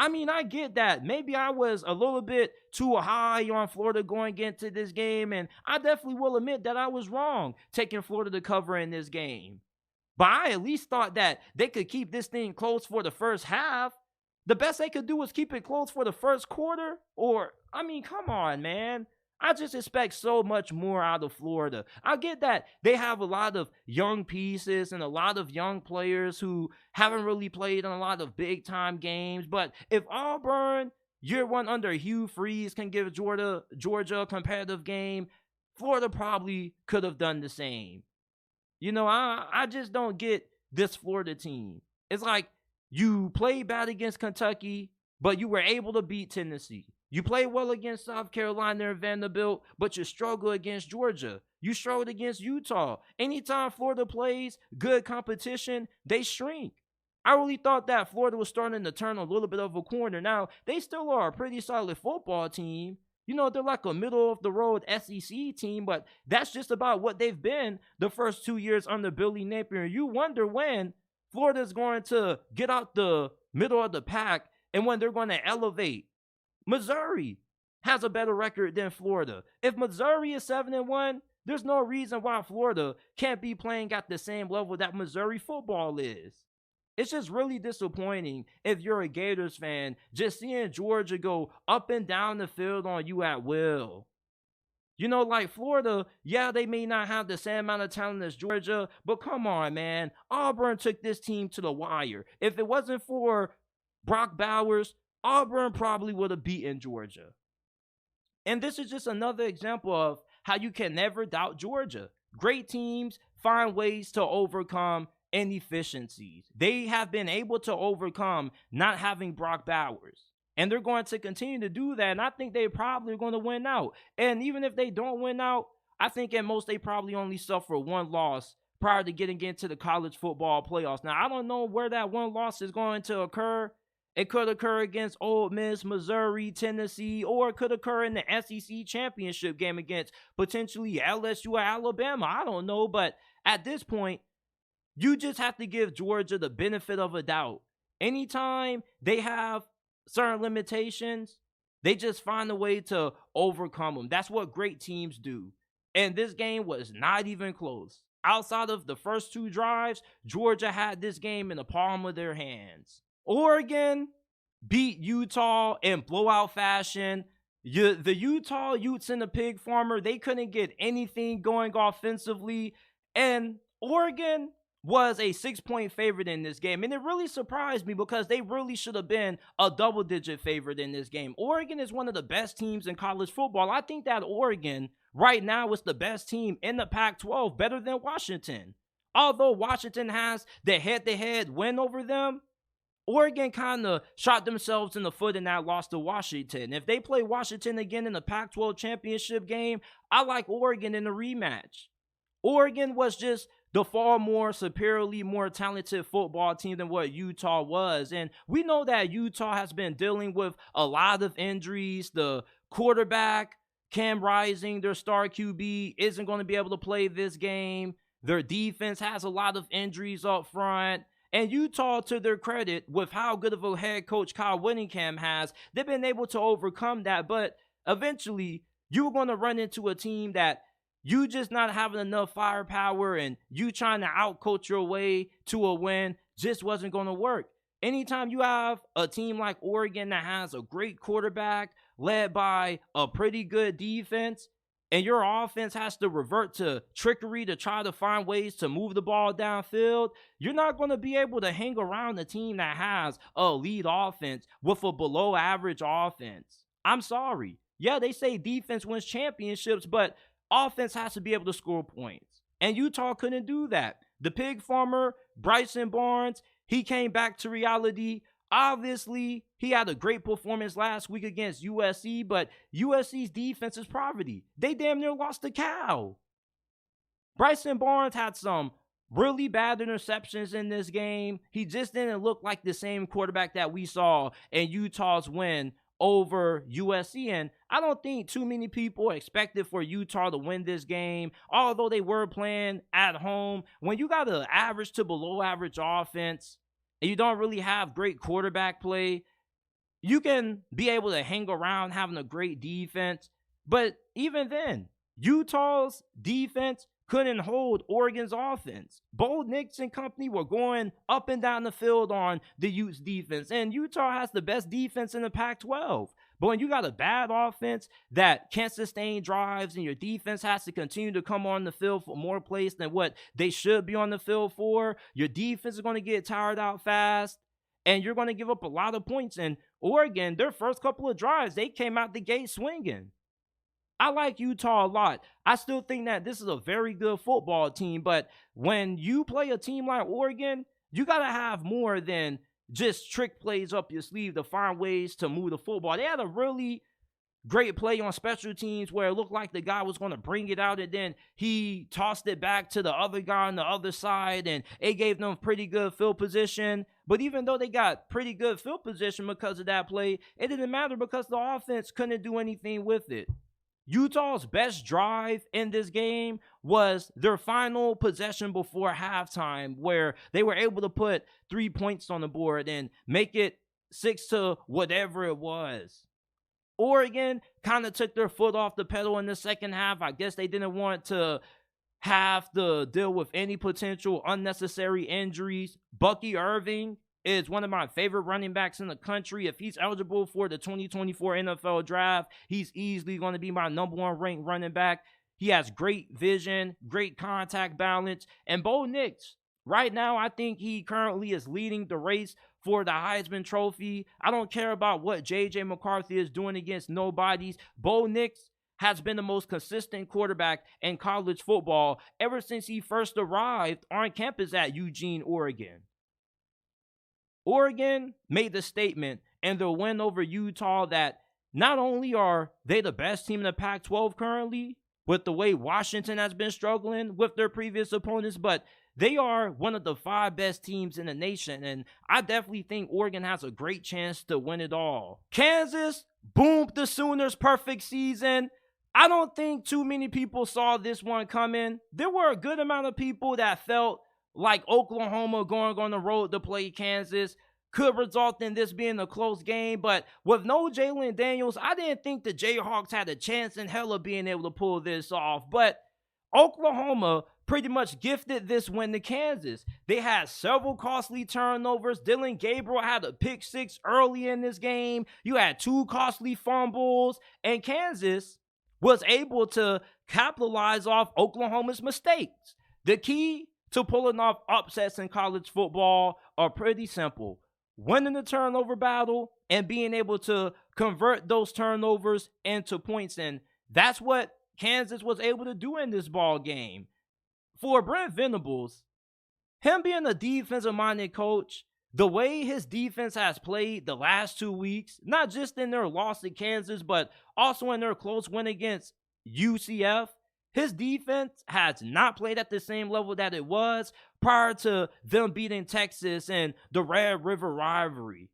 I mean, I get that. Maybe I was a little bit too high on Florida going into this game, and I definitely will admit that I was wrong taking Florida to cover in this game. But I at least thought that they could keep this thing close for the first half. The best they could do was keep it close for the first quarter. Or, I mean, come on, man. I just expect so much more out of Florida. I get that they have a lot of young pieces and a lot of young players who haven't really played in a lot of big-time games. But if Auburn, year one under Hugh Freeze, can give Georgia a competitive game, Florida probably could have done the same. You know, I just don't get this Florida team. It's like you played bad against Kentucky, but you were able to beat Tennessee. You play well against South Carolina and Vanderbilt, but you struggle against Georgia. You struggled against Utah. Anytime Florida plays good competition, they shrink. I really thought that Florida was starting to turn a little bit of a corner. Now, they still are a pretty solid football team. You know, they're like a middle-of-the-road SEC team, but that's just about what they've been the first 2 years under Billy Napier. You wonder when Florida's going to get out the middle of the pack and when they're going to elevate. Missouri has a better record than Florida. If Missouri is 7-1, there's no reason why Florida can't be playing at the same level that Missouri football is. It's just really disappointing if you're a Gators fan, just seeing Georgia go up and down the field on you at will. You know, like Florida, yeah, they may not have the same amount of talent as Georgia, but come on, man. Auburn took this team to the wire. If it wasn't for Brock Bowers, Auburn probably would have beaten Georgia. And this is just another example of how you can never doubt Georgia. Great teams find ways to overcome inefficiencies. They have been able to overcome not having Brock Bowers. And they're going to continue to do that. And I think they probably are going to win out. And even if they don't win out, I think at most they probably only suffer one loss prior to getting into the college football playoffs. Now, I don't know where that one loss is going to occur. It could occur against Ole Miss, Missouri, Tennessee, or it could occur in the SEC championship game against potentially LSU or Alabama. I don't know, but at this point, you just have to give Georgia the benefit of a doubt. Anytime they have certain limitations, they just find a way to overcome them. That's what great teams do. And this game was not even close. Outside of the first 2 drives, Georgia had this game in the palm of their hands. Oregon beat Utah in blowout fashion. The Utah Utes and the Pig Farmer, they couldn't get anything going offensively. And Oregon was a 6-point favorite in this game. And it really surprised me because they really should have been a double-digit favorite in this game. Oregon is one of the best teams in college football. I think that Oregon right now is the best team in the Pac-12, better than Washington. Although Washington has the head-to-head win over them, Oregon kind of shot themselves in the foot in that loss to Washington. If they play Washington again in the Pac-12 championship game, I like Oregon in the rematch. Oregon was just the far more superiorly more talented football team than what Utah was. And we know that Utah has been dealing with a lot of injuries. The quarterback, Cam Rising, their star QB, isn't going to be able to play this game. Their defense has a lot of injuries up front. And Utah, to their credit, with how good of a head coach Kyle Whittingham has, they've been able to overcome that. But eventually, you're going to run into a team that you just not having enough firepower and you trying to outcoach your way to a win just wasn't going to work. Anytime you have a team like Oregon that has a great quarterback led by a pretty good defense, and your offense has to revert to trickery to try to find ways to move the ball downfield, you're not going to be able to hang around a team that has a lead offense with a below average offense. I'm sorry. Yeah, they say defense wins championships, but offense has to be able to score points. And Utah couldn't do that. The Pig Farmer, Bryson Barnes, he came back to reality. Obviously, he had a great performance last week against USC, but USC's defense is poverty. They damn near lost the cow. Bryson Barnes had some really bad interceptions in this game. He just didn't look like the same quarterback that we saw in Utah's win over USC. And I don't think too many people expected for Utah to win this game, although they were playing at home. When you got an average to below average offense and you don't really have great quarterback play, you can be able to hang around having a great defense. But even then, Utah's defense couldn't hold Oregon's offense. Bo Nix and company were going up and down the field on the Utes defense. And Utah has the best defense in the Pac-12. But when you got a bad offense that can't sustain drives and your defense has to continue to come on the field for more plays than what they should be on the field for, your defense is going to get tired out fast and you're going to give up a lot of points. And Oregon, their first couple of drives, they came out the gate swinging. I like Utah a lot. I still think that this is a very good football team, but when you play a team like Oregon, you got to have more than just trick plays up your sleeve to find ways to move the football. They had a really great play on special teams where it looked like the guy was going to bring it out and then he tossed it back to the other guy on the other side and it gave them pretty good field position. But even though they got pretty good field position because of that play, it didn't matter because the offense couldn't do anything with it. Utah's best drive in this game was their final possession before halftime, where they were able to put 3 points on the board and make it 6 to whatever it was. Oregon kind of took their foot off the pedal in the second half. I guess they didn't want to have to deal with any potential unnecessary injuries. Bucky Irving is one of my favorite running backs in the country. If he's eligible for the 2024 NFL draft, he's easily going to be my number 1 ranked running back. He has great vision, great contact balance. And Bo Nix, right now, I think he currently is leading the race for the Heisman Trophy. I don't care about what J.J. McCarthy is doing against nobodies. Bo Nix has been the most consistent quarterback in college football ever since he first arrived on campus at Eugene, Oregon. Oregon made the statement in their win over Utah that not only are they the best team in the Pac-12 currently, with the way Washington has been struggling with their previous opponents, but they are one of the 5 best teams in the nation, and I definitely think Oregon has a great chance to win it all. Kansas boomed the Sooners' perfect season. I don't think too many people saw this one coming. There were a good amount of people that felt like Oklahoma going on the road to play Kansas. could result in this being a close game. But with no Jalen Daniels, I didn't think the Jayhawks had a chance in hell of being able to pull this off. But Oklahoma pretty much gifted this win to Kansas. They had several costly turnovers. Dylan Gabriel had a pick six early in this game. You had 2 costly fumbles. And Kansas was able to capitalize off Oklahoma's mistakes. The key to pulling off upsets in college football are pretty simple. Winning the turnover battle and being able to convert those turnovers into points. And that's what Kansas was able to do in this ball game. For Brent Venables, him being a defensive-minded coach, the way his defense has played the last 2 weeks, not just in their loss to Kansas, but also in their close win against UCF, his defense has not played at the same level that it was prior to them beating Texas in the Red River rivalry.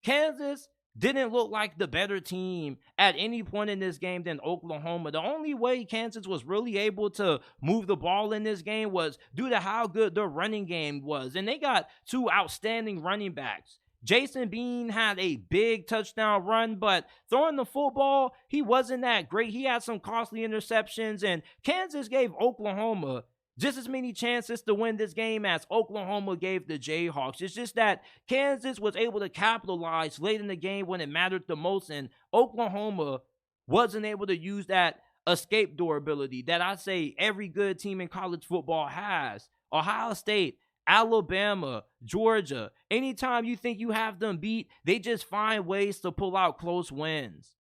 Kansas didn't look like the better team at any point in this game than Oklahoma. The only way Kansas was really able to move the ball in this game was due to how good their running game was. And they got 2 outstanding running backs. Jason Bean had a big touchdown run, but throwing the football, he wasn't that great. He had some costly interceptions, and Kansas gave Oklahoma just as many chances to win this game as Oklahoma gave the Jayhawks. It's just that Kansas was able to capitalize late in the game when it mattered the most, and Oklahoma wasn't able to use that escape door ability that I say every good team in college football has. Ohio State, Alabama, Georgia, anytime you think you have them beat, they just find ways to pull out close wins.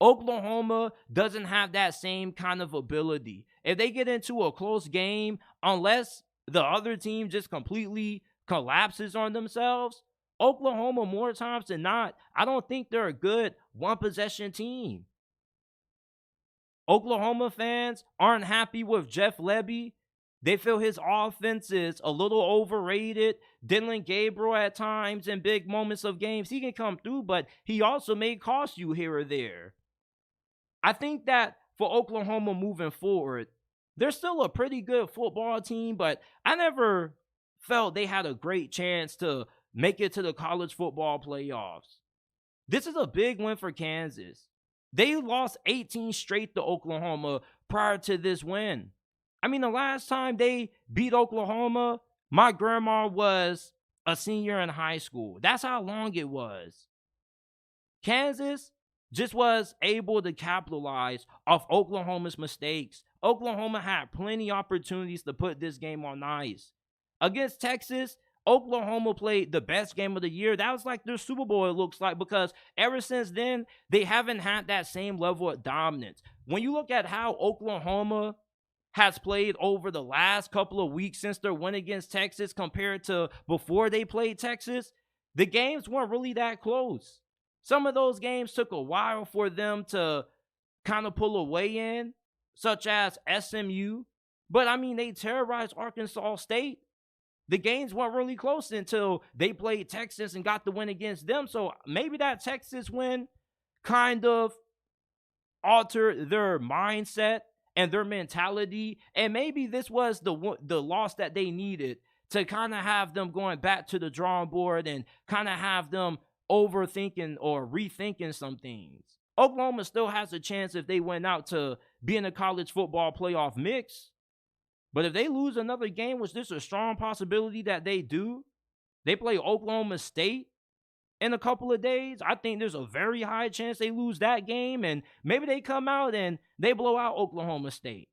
Oklahoma doesn't have that same kind of ability. If they get into a close game, unless the other team just completely collapses on themselves, Oklahoma, more times than not, I don't think they're a good one-possession team. Oklahoma fans aren't happy with Jeff Lebby. They feel his offense is a little overrated. Dylan Gabriel at times in big moments of games, he can come through, but he also may cost you here or there. I think that for Oklahoma moving forward, they're still a pretty good football team, but I never felt they had a great chance to make it to the college football playoffs. This is a big win for Kansas. They lost 18 straight to Oklahoma prior to this win. I mean, the last time they beat Oklahoma, my grandma was a senior in high school. That's how long it was. Kansas just was able to capitalize off Oklahoma's mistakes. Oklahoma had plenty of opportunities to put this game on ice. Against Texas, Oklahoma played the best game of the year. That was like their Super Bowl, it looks like, because ever since then, they haven't had that same level of dominance. When you look at how Oklahoma has played over the last couple of weeks since their win against Texas compared to before they played Texas, the games weren't really that close. Some of those games took a while for them to kind of pull away in, such as SMU. But, I mean, they terrorized Arkansas State. The games weren't really close until they played Texas and got the win against them. So maybe that Texas win kind of altered their mindset and their mentality. And maybe this was the loss that they needed to kind of have them going back to the drawing board and kind of have them overthinking or rethinking some things. Oklahoma still has a chance if they went out to be in a college football playoff mix. But if they lose another game, which there's a strong possibility that they do, they play Oklahoma State in a couple of days. I think there's a very high chance they lose that game, and maybe they come out and they blow out Oklahoma State.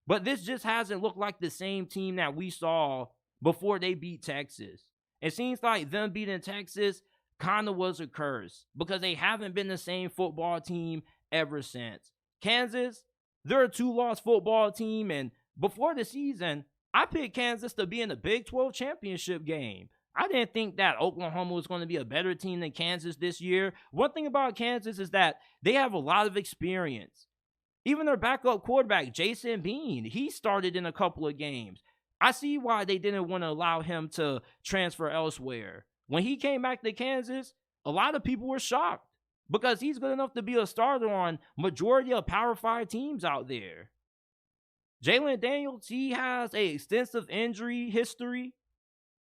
But this just hasn't looked like the same team that we saw before they beat Texas. It seems like them beating Texas kind of was a curse because they haven't been the same football team ever since. Kansas, they're a 2-loss football team, and before the season, I picked Kansas to be in the Big 12 championship game. I didn't think that Oklahoma was going to be a better team than Kansas this year. One thing about Kansas is that they have a lot of experience. Even their backup quarterback, Jason Bean, he started in a couple of games. I see why they didn't want to allow him to transfer elsewhere. When he came back to Kansas, a lot of people were shocked because he's good enough to be a starter on majority of Power 5 teams out there. Jalen Daniels, he has an extensive injury history.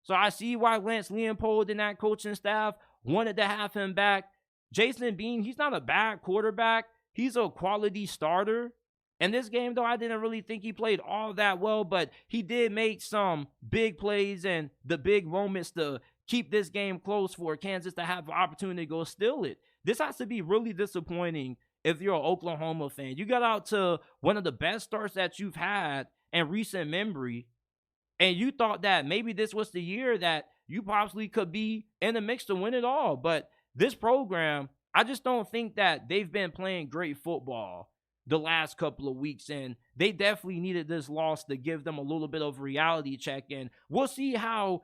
So I see why Lance Leopold and that coaching staff wanted to have him back. Jason Bean, he's not a bad quarterback. He's a quality starter. In this game, though, I didn't really think he played all that well, but he did make some big plays and the big moments to keep this game close for Kansas to have the opportunity to go steal it. This has to be really disappointing if you're an Oklahoma fan. You got out to one of the best starts that you've had in recent memory, and you thought that maybe this was the year that you possibly could be in the mix to win it all. But this program, I just don't think that they've been playing great football the last couple of weeks, and they definitely needed this loss to give them a little bit of reality check. And we'll see how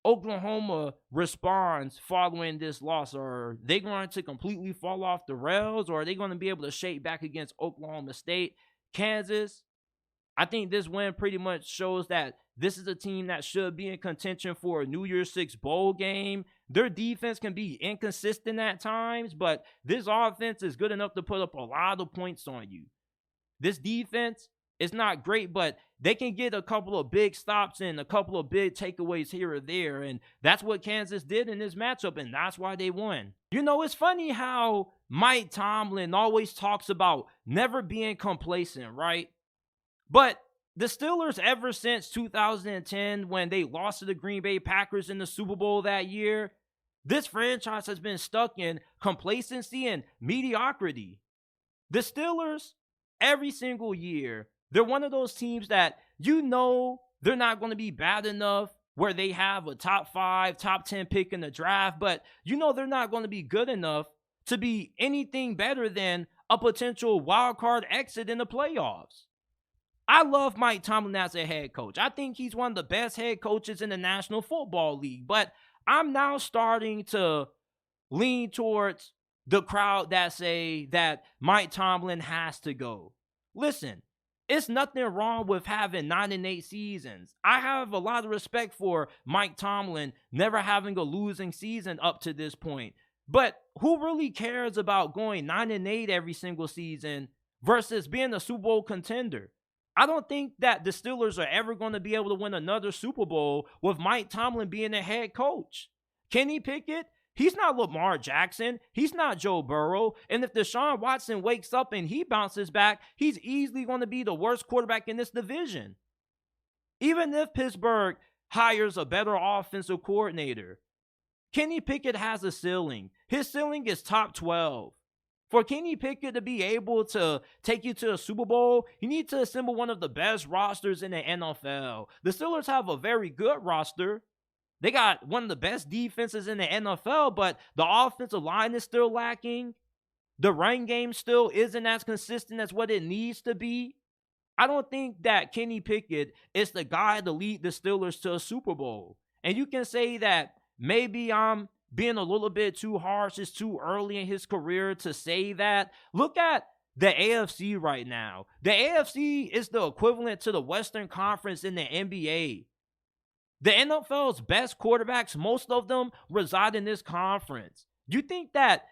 Oklahoma responds following this loss. Are they going to completely fall off the rails, or are they going to be able to shake back against Oklahoma State? Kansas, I think this win pretty much shows that this is a team that should be in contention for a New Year's Six bowl game. Their defense can be inconsistent at times, but this offense is good enough to put up a lot of points on you. This defense is not great, but they can get a couple of big stops and a couple of big takeaways here or there, and that's what Kansas did in this matchup, and that's why they won. You know, it's funny how Mike Tomlin always talks about never being complacent, right? But the Steelers, ever since 2010, when they lost to the Green Bay Packers in the Super Bowl that year, this franchise has been stuck in complacency and mediocrity. The Steelers, every single year, they're one of those teams that you know they're not going to be bad enough where they have a top 5, top 10 pick in the draft, but you know they're not going to be good enough to be anything better than a potential wild card exit in the playoffs. I love Mike Tomlin as a head coach. I think he's one of the best head coaches in the National Football League, but I'm now starting to lean towards the crowd that say that Mike Tomlin has to go. Listen, it's nothing wrong with having 9-8 seasons. I have a lot of respect for Mike Tomlin never having a losing season up to this point. But who really cares about going 9-8 every single season versus being a Super Bowl contender? I don't think that the Steelers are ever going to be able to win another Super Bowl with Mike Tomlin being the head coach. Kenny Pickett, he's not Lamar Jackson. He's not Joe Burrow. And if Deshaun Watson wakes up and he bounces back, he's easily going to be the worst quarterback in this division. Even if Pittsburgh hires a better offensive coordinator, Kenny Pickett has a ceiling. His ceiling is top 12. For Kenny Pickett to be able to take you to a Super Bowl, you need to assemble one of the best rosters in the NFL. The Steelers have a very good roster. They got one of the best defenses in the NFL, but the offensive line is still lacking. The run game still isn't as consistent as what it needs to be. I don't think that Kenny Pickett is the guy to lead the Steelers to a Super Bowl. And you can say that maybe I'm being a little bit too harsh. It's too early in his career to say that. Look at the AFC right now. The AFC is the equivalent to the Western Conference in the NBA. The NFL's best quarterbacks, most of them reside in this conference. Do you think that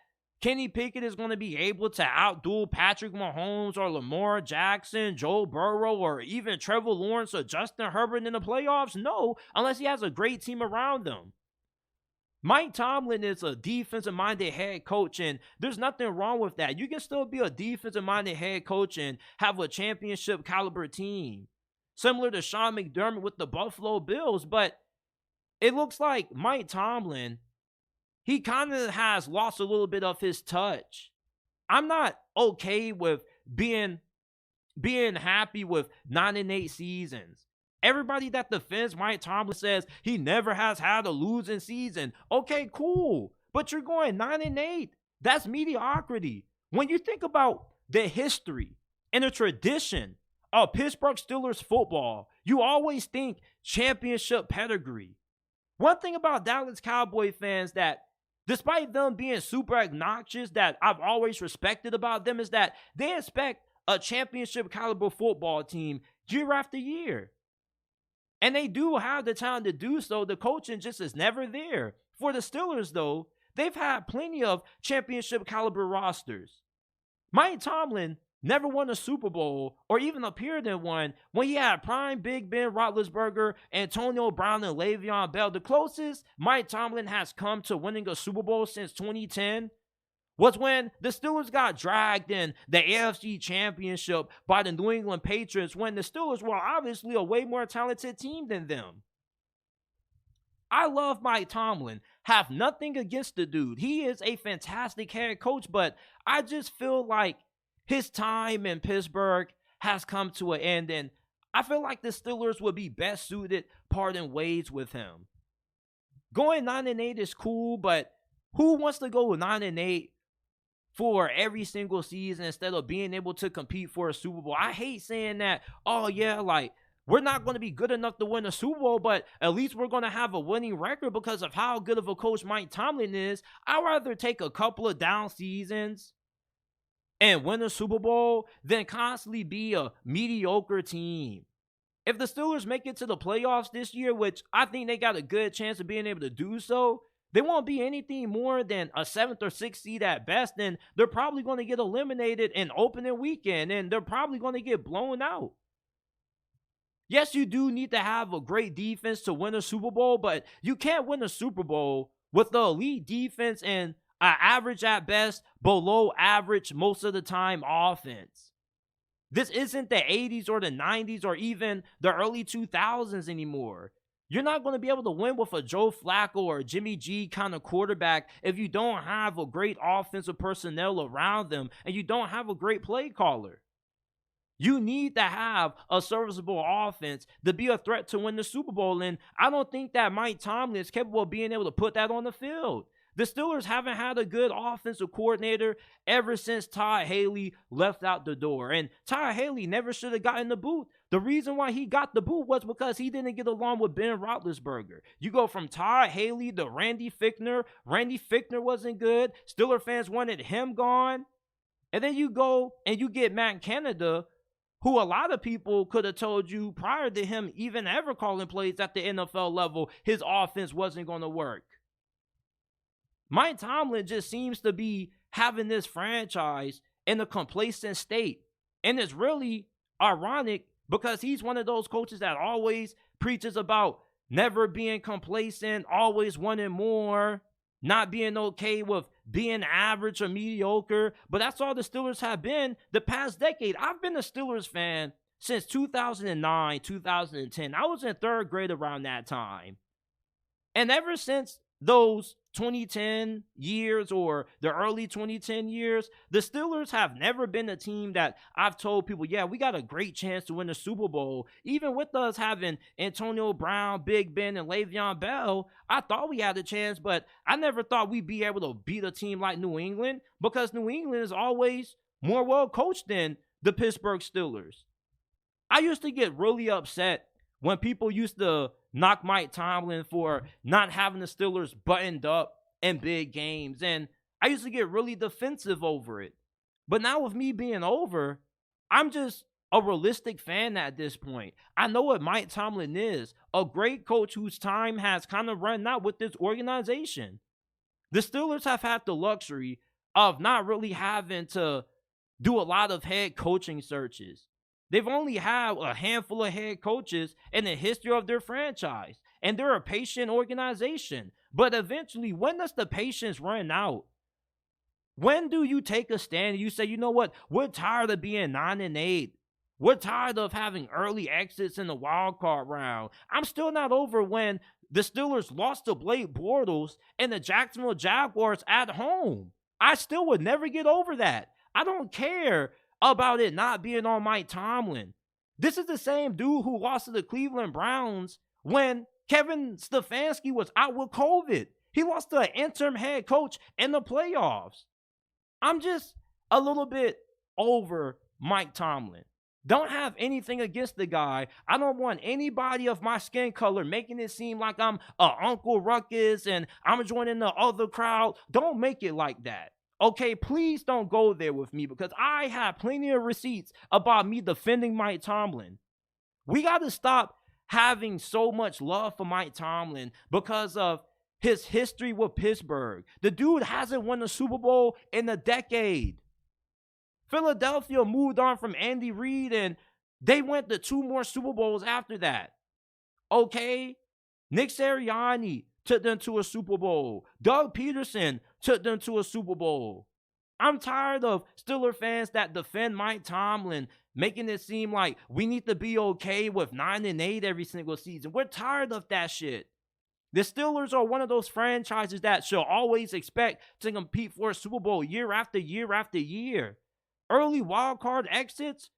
Kenny Pickett is going to be able to outduel Patrick Mahomes or Lamar Jackson, Joe Burrow, or even Trevor Lawrence or Justin Herbert in the playoffs? No, unless he has a great team around him. Mike Tomlin is a defensive-minded head coach, and there's nothing wrong with that. You can still be a defensive-minded head coach and have a championship-caliber team, similar to Sean McDermott with the Buffalo Bills, but it looks like Mike Tomlin, he kind of has lost a little bit of his touch. I'm not okay with being happy with 9-8 seasons. Everybody that defends Mike Tomlin says he never has had a losing season. Okay, cool. But you're going 9-8. That's mediocrity. When you think about the history and the tradition of Pittsburgh Steelers football, you always think championship pedigree. One thing about Dallas Cowboy fans that, despite them being super obnoxious, that I've always respected about them is that they expect a championship caliber football team year after year. And they do have the talent to do so. The coaching just is never there. For the Steelers, though, they've had plenty of championship caliber rosters. Mike Tomlin never won a Super Bowl or even appeared in one when he had prime Big Ben Roethlisberger, Antonio Brown, and Le'Veon Bell. The closest Mike Tomlin has come to winning a Super Bowl since 2010 was when the Steelers got dragged in the AFC Championship by the New England Patriots when the Steelers were obviously a way more talented team than them. I love Mike Tomlin. Have nothing against the dude. He is a fantastic head coach, but I just feel like his time in Pittsburgh has come to an end, and I feel like the Steelers would be best suited parting ways with him. Going 9-8 is cool, but who wants to go 9-8 for every single season instead of being able to compete for a Super Bowl? I hate saying that, oh yeah, like, we're not going to be good enough to win a Super Bowl, but at least we're going to have a winning record because of how good of a coach Mike Tomlin is. I'd rather take a couple of down seasons and win a Super Bowl than constantly be a mediocre team. If the Steelers make it to the playoffs this year, which I think they got a good chance of being able to do so, they won't be anything more than a 7th or 6th seed at best, and they're probably going to get eliminated in opening weekend, and they're probably going to get blown out. Yes, you do need to have a great defense to win a Super Bowl, but you can't win a Super Bowl with the elite defense and an average at best, below average most of the time offense. This isn't the 80s or the 90s or even the early 2000s anymore. You're not going to be able to win with a Joe Flacco or Jimmy G kind of quarterback if you don't have a great offensive personnel around them and you don't have a great play caller. You need to have a serviceable offense to be a threat to win the Super Bowl, and I don't think that Mike Tomlin is capable of being able to put that on the field. The Steelers haven't had a good offensive coordinator ever since Todd Haley left out the door, and Todd Haley never should have gotten the boot. The reason why he got the boot was because he didn't get along with Ben Roethlisberger. You go from Todd Haley to Randy Fichtner. Randy Fichtner wasn't good. Steeler fans wanted him gone. And then you go and you get Matt Canada, who a lot of people could have told you prior to him even ever calling plays at the NFL level, his offense wasn't going to work. Mike Tomlin just seems to be having this franchise in a complacent state. And it's really ironic because he's one of those coaches that always preaches about never being complacent, always wanting more, not being okay with being average or mediocre. But that's all the Steelers have been the past decade. I've been a Steelers fan since 2009, 2010. I was in 3rd grade around that time. And ever since those 2010 years or the early 2010 years, the Steelers have never been a team that I've told people, yeah, we got a great chance to win the Super Bowl. Even with us having Antonio Brown, Big Ben, and Le'Veon Bell, I thought we had a chance, but I never thought we'd be able to beat a team like New England because New England is always more well coached than the Pittsburgh Steelers. I used to get really upset when people used to knock Mike Tomlin for not having the Steelers buttoned up in big games, and I used to get really defensive over it. But now with me being over, I'm just a realistic fan at this point. I know what Mike Tomlin is, a great coach whose time has kind of run out with this organization. The Steelers have had the luxury of not really having to do a lot of head coaching searches. They've only had a handful of head coaches in the history of their franchise, and they're a patient organization. But eventually, when does the patience run out? When do you take a stand and you say, you know what, we're tired of being 9-8. We're tired of having early exits in the wild card round. I'm still not over when the Steelers lost to Blake Bortles and the Jacksonville Jaguars at home. I still would never get over that. I don't care about it not being on Mike Tomlin. This is the same dude who lost to the Cleveland Browns when Kevin Stefanski was out with COVID. He lost to an interim head coach in the playoffs. I'm just a little bit over Mike Tomlin. Don't have anything against the guy. I don't want anybody of my skin color making it seem like I'm Uncle Ruckus and I'm joining the other crowd. Don't make it like that. Okay, please don't go there with me because I have plenty of receipts about me defending Mike Tomlin. We got to stop having so much love for Mike Tomlin because of his history with Pittsburgh. The dude hasn't won a Super Bowl in a decade. Philadelphia moved on from Andy Reid, and they went to 2 more Super Bowls after that. Okay? Nick Sirianni took them to a Super Bowl. Doug Peterson took them to a Super Bowl. I'm tired of Steeler fans that defend Mike Tomlin, making it seem like we need to be okay with 9-8 every single season. We're tired of that shit. The Steelers are one of those franchises that should always expect to compete for a Super Bowl year after year after year. Early wildcard exits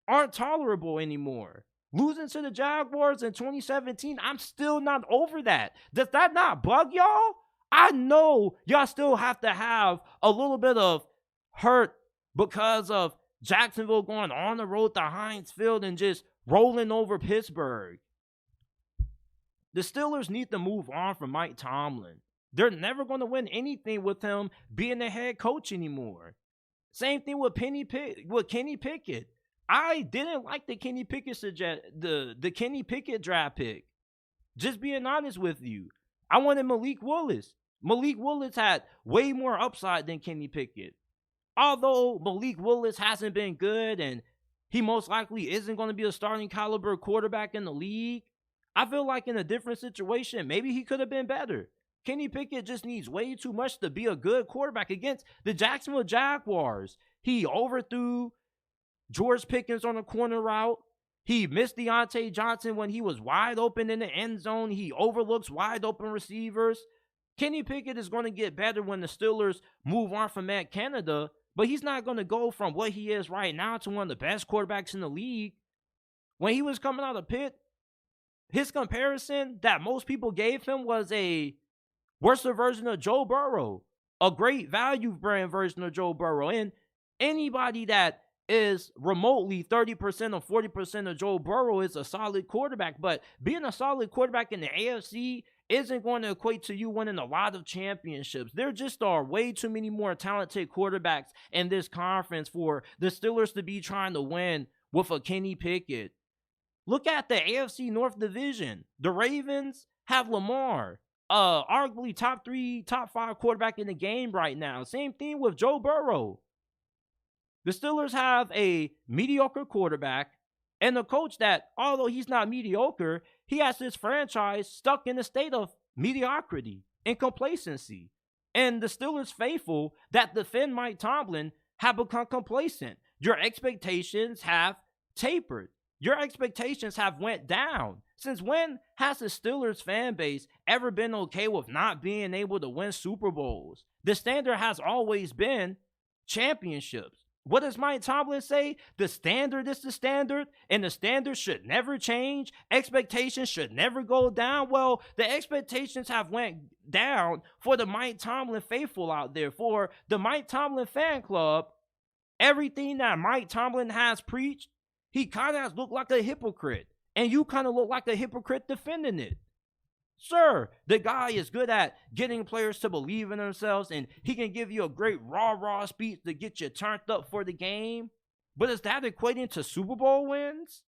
aren't tolerable anymore. Losing to the Jaguars in 2017, I'm still not over that. Does that not bug y'all? I know y'all still have to have a little bit of hurt because of Jacksonville going on the road to Heinz Field and just rolling over Pittsburgh. The Steelers need to move on from Mike Tomlin. They're never going to win anything with him being the head coach anymore. Same thing with Kenny Pickett. I didn't like the Kenny Pickett the Kenny Pickett draft pick. Just being honest with you. I wanted Malik Willis. Malik Willis had way more upside than Kenny Pickett. Although Malik Willis hasn't been good and he most likely isn't going to be a starting caliber quarterback in the league, I feel like in a different situation, maybe he could have been better. Kenny Pickett just needs way too much to be a good quarterback against the Jacksonville Jaguars. He overthrew George Pickens on a corner route. He missed Deontay Johnson when he was wide open in the end zone. He overlooks wide open receivers. Kenny Pickett is going to get better when the Steelers move on from Matt Canada, but he's not going to go from what he is right now to one of the best quarterbacks in the league. When he was coming out of Pitt, his comparison that most people gave him was a worse version of Joe Burrow, a great value brand version of Joe Burrow. And anybody that is remotely 30% or 40% of Joe Burrow is a solid quarterback. But being a solid quarterback in the AFC isn't going to equate to you winning a lot of championships. There just are way too many more talented quarterbacks in this conference for the Steelers to be trying to win with a Kenny Pickett. Look at the AFC North Division. The Ravens have Lamar, arguably top 3, top 5 quarterback in the game right now. Same thing with Joe Burrow. The Steelers have a mediocre quarterback and a coach that, although he's not mediocre, he has his franchise stuck in a state of mediocrity and complacency. And the Steelers faithful that defend Mike Tomlin have become complacent. Your expectations have tapered. Your expectations have went down. Since when has the Steelers fan base ever been okay with not being able to win Super Bowls? The standard has always been championships. What does Mike Tomlin say? The standard is the standard, and the standard should never change. Expectations should never go down. Well, the expectations have went down for the Mike Tomlin faithful out there. For the Mike Tomlin fan club, everything that Mike Tomlin has preached, he kind of has looked like a hypocrite. And you kind of look like a hypocrite defending it. Sure, the guy is good at getting players to believe in themselves, and he can give you a great rah-rah speech to get you turned up for the game. But is that equating to Super Bowl wins?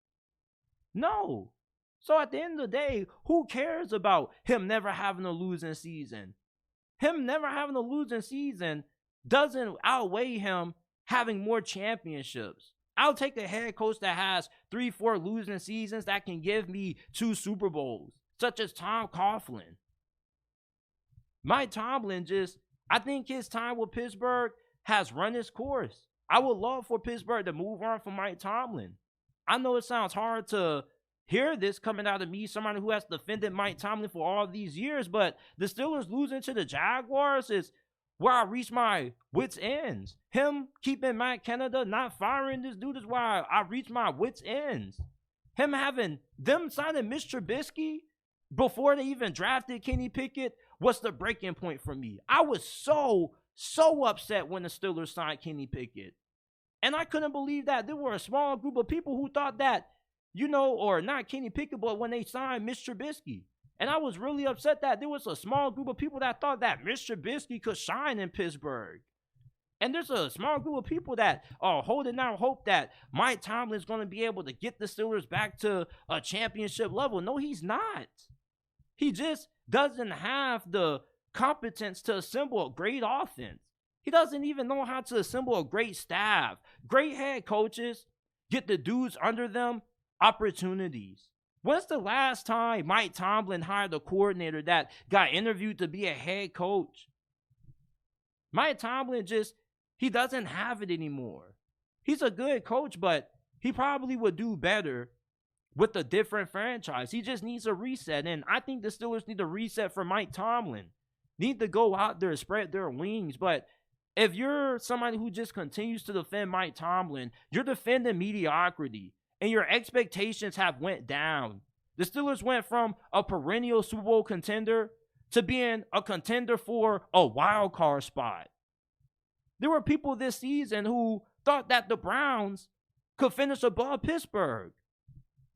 No. So at the end of the day, who cares about him never having a losing season? Him never having a losing season doesn't outweigh him having more championships. I'll take a head coach that has 3-4 losing seasons that can give me 2 Super Bowls, such as Tom Coughlin. Mike Tomlin I think his time with Pittsburgh has run its course. I would love for Pittsburgh to move on from Mike Tomlin. I know it sounds hard to hear this coming out of me, somebody who has defended Mike Tomlin for all these years, but the Steelers losing to the Jaguars is where I reach my wits' ends. Him keeping Matt Canada, not firing this dude is where I reach my wits' ends. Him having them signing Mitch Trubisky before they even drafted Kenny Pickett was the breaking point for me. I was so upset when the Steelers signed Kenny Pickett. And I couldn't believe that there were a small group of people who thought that, or not Kenny Pickett, but when they signed Mitch Trubisky. And I was really upset that there was a small group of people that thought that Mitch Trubisky could shine in Pittsburgh. And there's a small group of people that are holding out hope that Mike Tomlin is going to be able to get the Steelers back to a championship level. No, he's not. He just doesn't have the competence to assemble a great offense. He doesn't even know how to assemble a great staff. Great head coaches get the dudes under them opportunities. When's the last time Mike Tomlin hired a coordinator that got interviewed to be a head coach? Mike Tomlin he doesn't have it anymore. He's a good coach, but he probably would do better with a different franchise. He just needs a reset, and I think the Steelers need a reset for Mike Tomlin. Need to go out there and spread their wings, but if you're somebody who just continues to defend Mike Tomlin, you're defending mediocrity, and your expectations have went down. The Steelers went from a perennial Super Bowl contender to being a contender for a wild card spot. There were people this season who thought that the Browns could finish above Pittsburgh.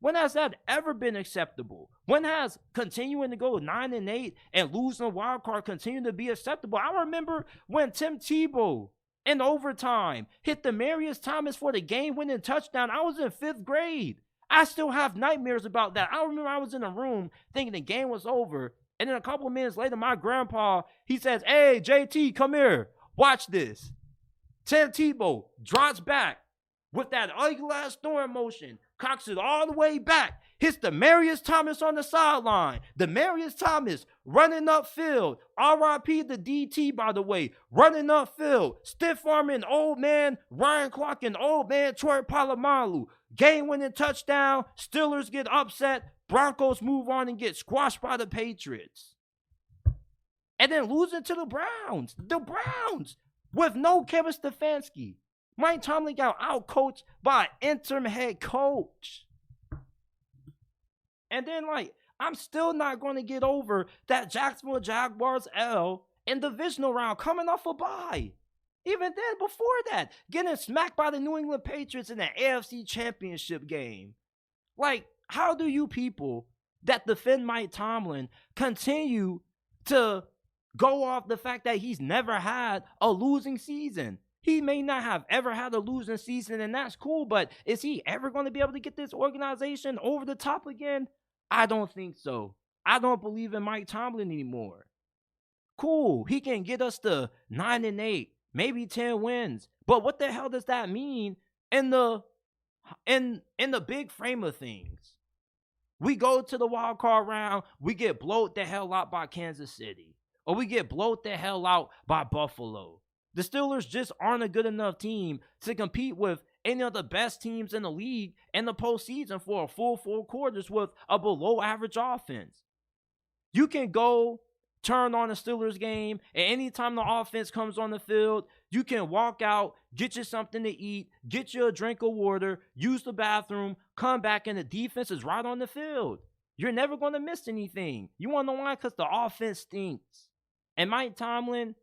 When has that ever been acceptable? When has continuing to go 9-8 and losing a wild card continued to be acceptable? I remember when Tim Tebow in overtime hit Demaryius Thomas for the game-winning touchdown. I was in 5th grade. I still have nightmares about that. I remember I was in a room thinking the game was over, and then a couple of minutes later, my grandpa, he says, "Hey, JT, come here. Watch this." Tim Tebow drops back with that ugly-ass throwing motion, cocks it all the way back, hits Demaryius Thomas on the sideline. Demaryius Thomas running upfield. R.I.P. the DT, by the way. Running upfield. Stiff arming old man Ryan Clark and old man Troy Polamalu. Game-winning touchdown. Steelers get upset. Broncos move on and get squashed by the Patriots. And then losing to the Browns. The Browns with no Kevin Stefanski. Mike Tomlin got outcoached by an interim head coach. And then, I'm still not going to get over that Jacksonville Jaguars L in divisional round coming off a bye. Even then, before that, getting smacked by the New England Patriots in the AFC Championship game. How do you people that defend Mike Tomlin continue to go off the fact that he's never had a losing season? He may not have ever had a losing season, and that's cool, but is he ever going to be able to get this organization over the top again? I don't think so. I don't believe in Mike Tomlin anymore. Cool, he can get us to 9-8, maybe 10 wins, but what the hell does that mean in the big frame of things? We go to the wild card round, we get blowed the hell out by Kansas City, or we get blowed the hell out by Buffalo. The Steelers just aren't a good enough team to compete with any of the best teams in the league in the postseason for a full 4 quarters with a below average offense. You can go turn on a Steelers game, and anytime the offense comes on the field, you can walk out, get you something to eat, get you a drink of water, use the bathroom, come back, and the defense is right on the field. You're never going to miss anything. You want to know why? Because the offense stinks. And Mike Tomlin,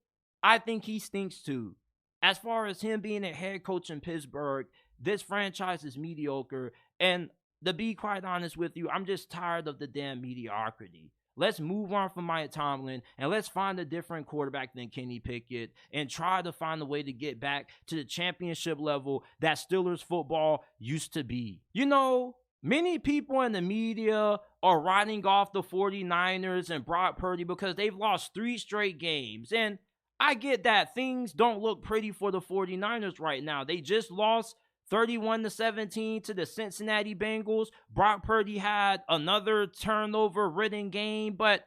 I think he stinks too. As far as him being a head coach in Pittsburgh, this franchise is mediocre. And to be quite honest with you, I'm just tired of the damn mediocrity. Let's move on from Mike Tomlin and let's find a different quarterback than Kenny Pickett and try to find a way to get back to the championship level that Steelers football used to be. You know, many people in the media are writing off the 49ers and Brock Purdy because they've lost 3 straight games. And I get that things don't look pretty for the 49ers right now. They just lost 31-17 to the Cincinnati Bengals. Brock Purdy had another turnover-ridden game, but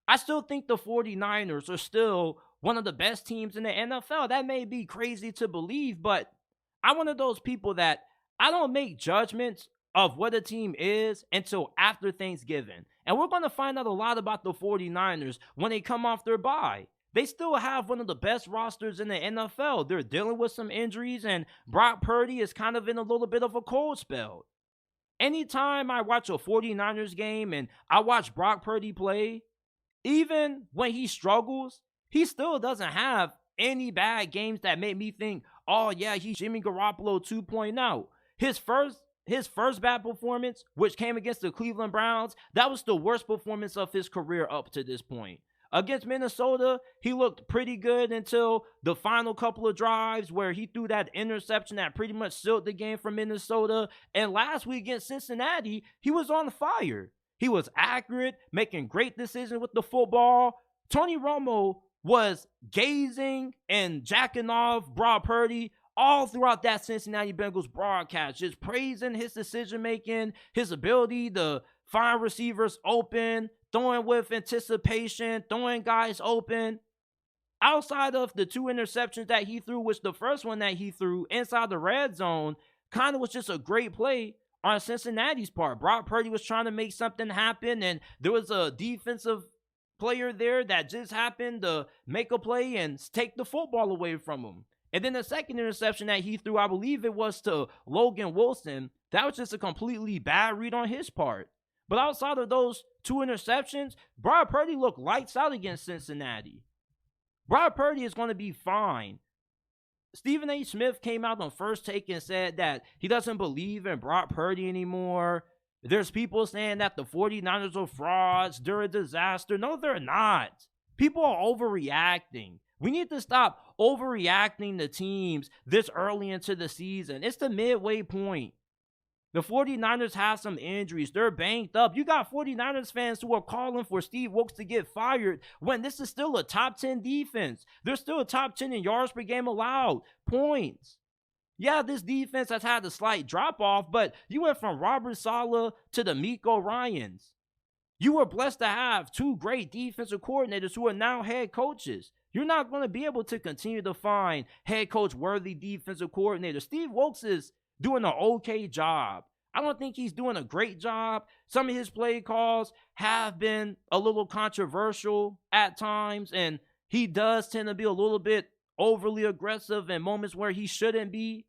I still think the 49ers are still one of the best teams in the NFL. That may be crazy to believe, but I'm one of those people that I don't make judgments of what a team is until after Thanksgiving. And we're going to find out a lot about the 49ers when they come off their bye. They still have one of the best rosters in the NFL. They're dealing with some injuries, and Brock Purdy is kind of in a little bit of a cold spell. Anytime I watch a 49ers game and I watch Brock Purdy play, even when he struggles, he still doesn't have any bad games that make me think, oh yeah, he's Jimmy Garoppolo 2.0. His first bad performance, which came against the Cleveland Browns, that was the worst performance of his career up to this point. Against Minnesota, he looked pretty good until the final couple of drives where he threw that interception that pretty much sealed the game for Minnesota. And last week against Cincinnati, he was on fire. He was accurate, making great decisions with the football. Tony Romo was gazing and jacking off Brock Purdy all throughout that Cincinnati Bengals broadcast, just praising his decision-making, his ability to find receivers open, throwing with anticipation, throwing guys open. Outside of the 2 interceptions that he threw, which the first one that he threw inside the red zone kind of was just a great play on Cincinnati's part. Brock Purdy was trying to make something happen, and there was a defensive player there that just happened to make a play and take the football away from him. And then the second interception that he threw, I believe it was to Logan Wilson, that was just a completely bad read on his part. But outside of those 2 interceptions, Brock Purdy looked lights out against Cincinnati. Brock Purdy is going to be fine. Stephen A. Smith came out on First Take and said that he doesn't believe in Brock Purdy anymore. There's people saying that the 49ers are frauds, they're a disaster. No, they're not. People are overreacting. We need to stop overreacting to teams this early into the season. It's the midway point. The 49ers have some injuries. They're banged up. You got 49ers fans who are calling for Steve Wilks to get fired when this is still a top 10 defense. They're still a top 10 in yards per game allowed, points. Yeah, this defense has had a slight drop-off, but you went from Robert Saleh to the Miko Ryans. You were blessed to have 2 great defensive coordinators who are now head coaches. You're not going to be able to continue to find head coach-worthy defensive coordinators. Steve Wilks is doing an okay job. I don't think he's doing a great job. Some of his play calls have been a little controversial at times, and he does tend to be a little bit overly aggressive in moments where he shouldn't be.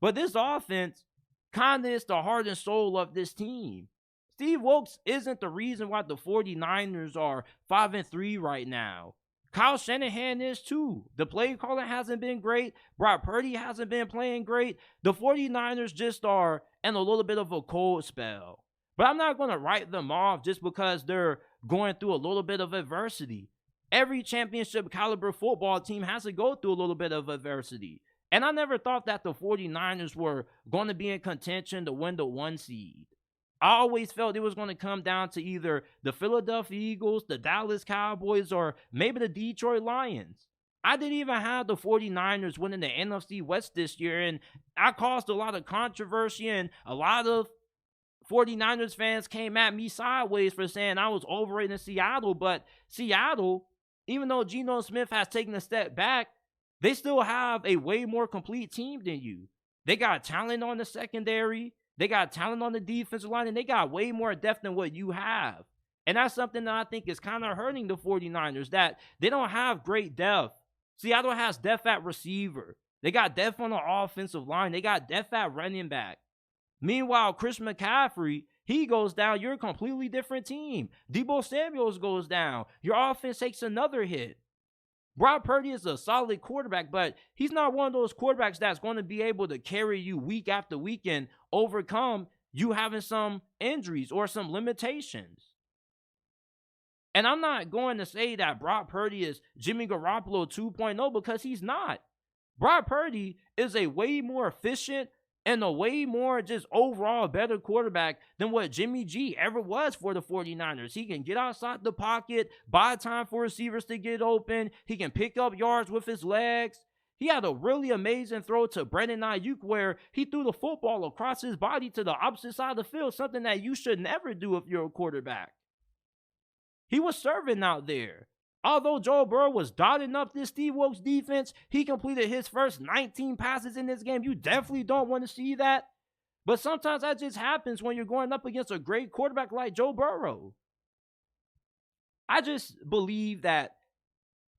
But this offense kind of is the heart and soul of this team. Steve Wilks isn't the reason why the 49ers are 5-3 right now. Kyle Shanahan is too. The play calling hasn't been great. Brock Purdy hasn't been playing great. The 49ers just are in a little bit of a cold spell. But I'm not going to write them off just because they're going through a little bit of adversity. Every championship caliber football team has to go through a little bit of adversity. And I never thought that the 49ers were going to be in contention to win the 1 seed. I always felt it was going to come down to either the Philadelphia Eagles, the Dallas Cowboys, or maybe the Detroit Lions. I didn't even have the 49ers winning the NFC West this year, and I caused a lot of controversy, and a lot of 49ers fans came at me sideways for saying I was overrating Seattle, but Seattle, even though Geno Smith has taken a step back, they still have a way more complete team than you. They got talent on the secondary. They got talent on the defensive line, and they got way more depth than what you have. And that's something that I think is kind of hurting the 49ers, that they don't have great depth. Seattle has depth at receiver. They got depth on the offensive line. They got depth at running back. Meanwhile, Chris McCaffrey, he goes down. You're a completely different team. Deebo Samuels goes down. Your offense takes another hit. Brock Purdy is a solid quarterback, but he's not one of those quarterbacks that's going to be able to carry you week after week and overcome you having some injuries or some limitations. And I'm not going to say that Brock Purdy is Jimmy Garoppolo 2.0 because he's not. Brock Purdy is a way more efficient and a way more just overall better quarterback than what Jimmy G ever was for the 49ers. He can get outside the pocket, buy time for receivers to get open. He can pick up yards with his legs. He had a really amazing throw to Brandon Ayuk where he threw the football across his body to the opposite side of the field, something that you should never do if you're a quarterback. He was serving out there. Although Joe Burrow was dotting up this Steve Wilks defense, he completed his first 19 passes in this game. You definitely don't want to see that. But sometimes that just happens when you're going up against a great quarterback like Joe Burrow. I just believe that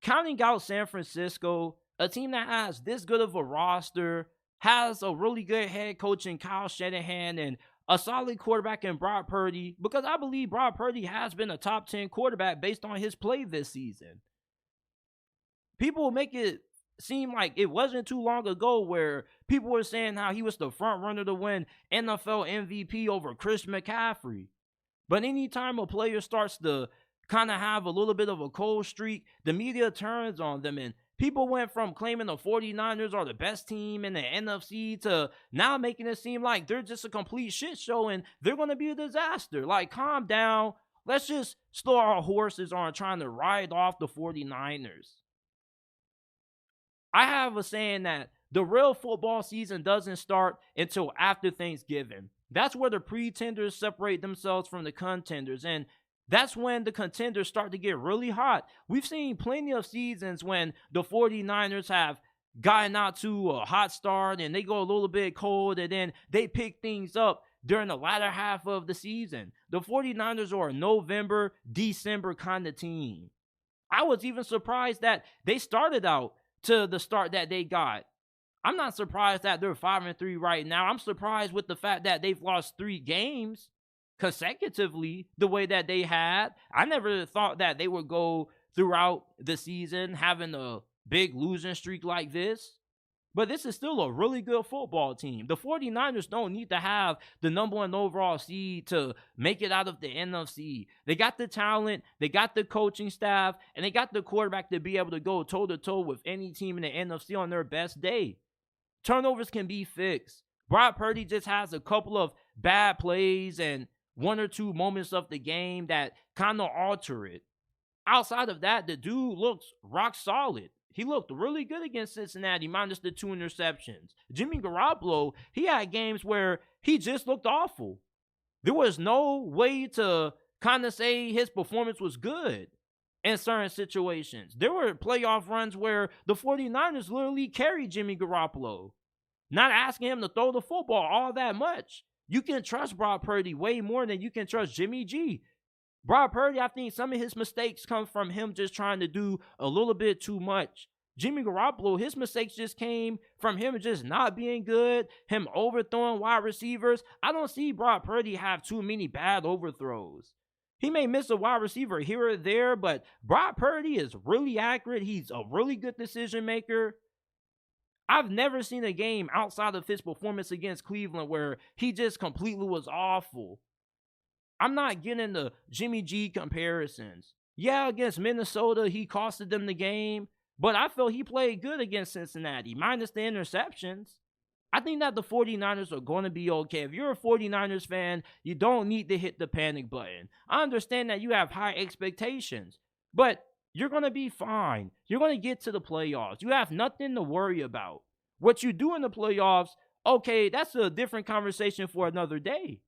counting out San Francisco, a team that has this good of a roster, has a really good head coach in Kyle Shanahan, and a solid quarterback in Brock Purdy, because I believe Brock Purdy has been a top 10 quarterback based on his play this season. People make it seem like it wasn't too long ago where people were saying how he was the front runner to win NFL MVP over Chris McCaffrey. But anytime a player starts to kind of have a little bit of a cold streak, the media turns on them, and people went from claiming the 49ers are the best team in the NFC to now making it seem like they're just a complete shit show and they're going to be a disaster. Like, calm down. let's just slow our horses on trying to ride off the 49ers. I have a saying that the real football season doesn't start until after Thanksgiving. That's where the pretenders separate themselves from the contenders, and that's when the contenders start to get really hot. We've seen plenty of seasons when the 49ers have gotten out to a hot start and they go a little bit cold and then they pick things up during the latter half of the season. The 49ers are a November, December kind of team. I was even surprised that they started out to the start that they got. I'm not surprised that they're 5-3 right now. I'm surprised with the fact that they've lost 3 games consecutively the way that they had. I never thought that they would go throughout the season having a big losing streak like this. But this is still a really good football team. The 49ers don't need to have the number 1 overall seed to make it out of the NFC. They got the talent, they got the coaching staff, and they got the quarterback to be able to go toe-to-toe with any team in the NFC on their best day. Turnovers can be fixed. Brock Purdy just has a couple of bad plays and 1 or 2 moments of the game that kind of alter it. Outside of that, the dude looks rock solid. He looked really good against Cincinnati, minus the 2 interceptions. Jimmy Garoppolo, he had games where he just looked awful. There was no way to kind of say his performance was good in certain situations. There were playoff runs where the 49ers literally carried Jimmy Garoppolo, not asking him to throw the football all that much. You can trust Brock Purdy way more than you can trust Jimmy G. Brock Purdy, I think some of his mistakes come from him just trying to do a little bit too much. Jimmy Garoppolo, his mistakes just came from him just not being good, him overthrowing wide receivers. I don't see Brock Purdy have too many bad overthrows. He may miss a wide receiver here or there, but Brock Purdy is really accurate. He's a really good decision maker. I've never seen a game outside of his performance against Cleveland where he just completely was awful. I'm not getting the Jimmy G comparisons. Yeah, against Minnesota, he costed them the game, but I felt he played good against Cincinnati, minus the interceptions. I think that the 49ers are going to be okay. If you're a 49ers fan, you don't need to hit the panic button. I understand that you have high expectations, but you're going to be fine. You're going to get to the playoffs. You have nothing to worry about. What you do in the playoffs, okay, that's a different conversation for another day.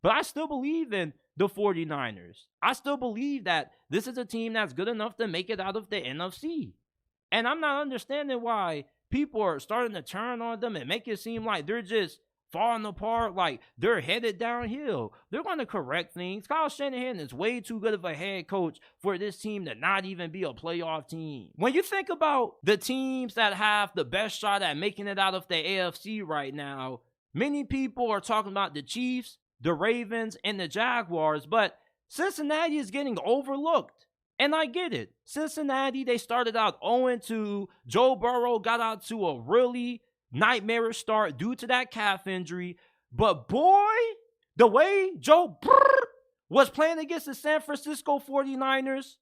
But I still believe in the 49ers. I still believe that this is a team that's good enough to make it out of the NFC. And I'm not understanding why people are starting to turn on them and make it seem like they're just falling apart, like they're headed downhill. They're going to correct things. Kyle Shanahan is way too good of a head coach for this team to not even be a playoff team. When you think about the teams that have the best shot at making it out of the AFC right now, many people are talking about the Chiefs, the Ravens, and the Jaguars, but Cincinnati is getting overlooked. And I get it. Cincinnati, they started out 0-2. Joe Burrow got out to a really nightmarish start due to that calf injury. But boy, the way Joe was playing against the San Francisco 49ers,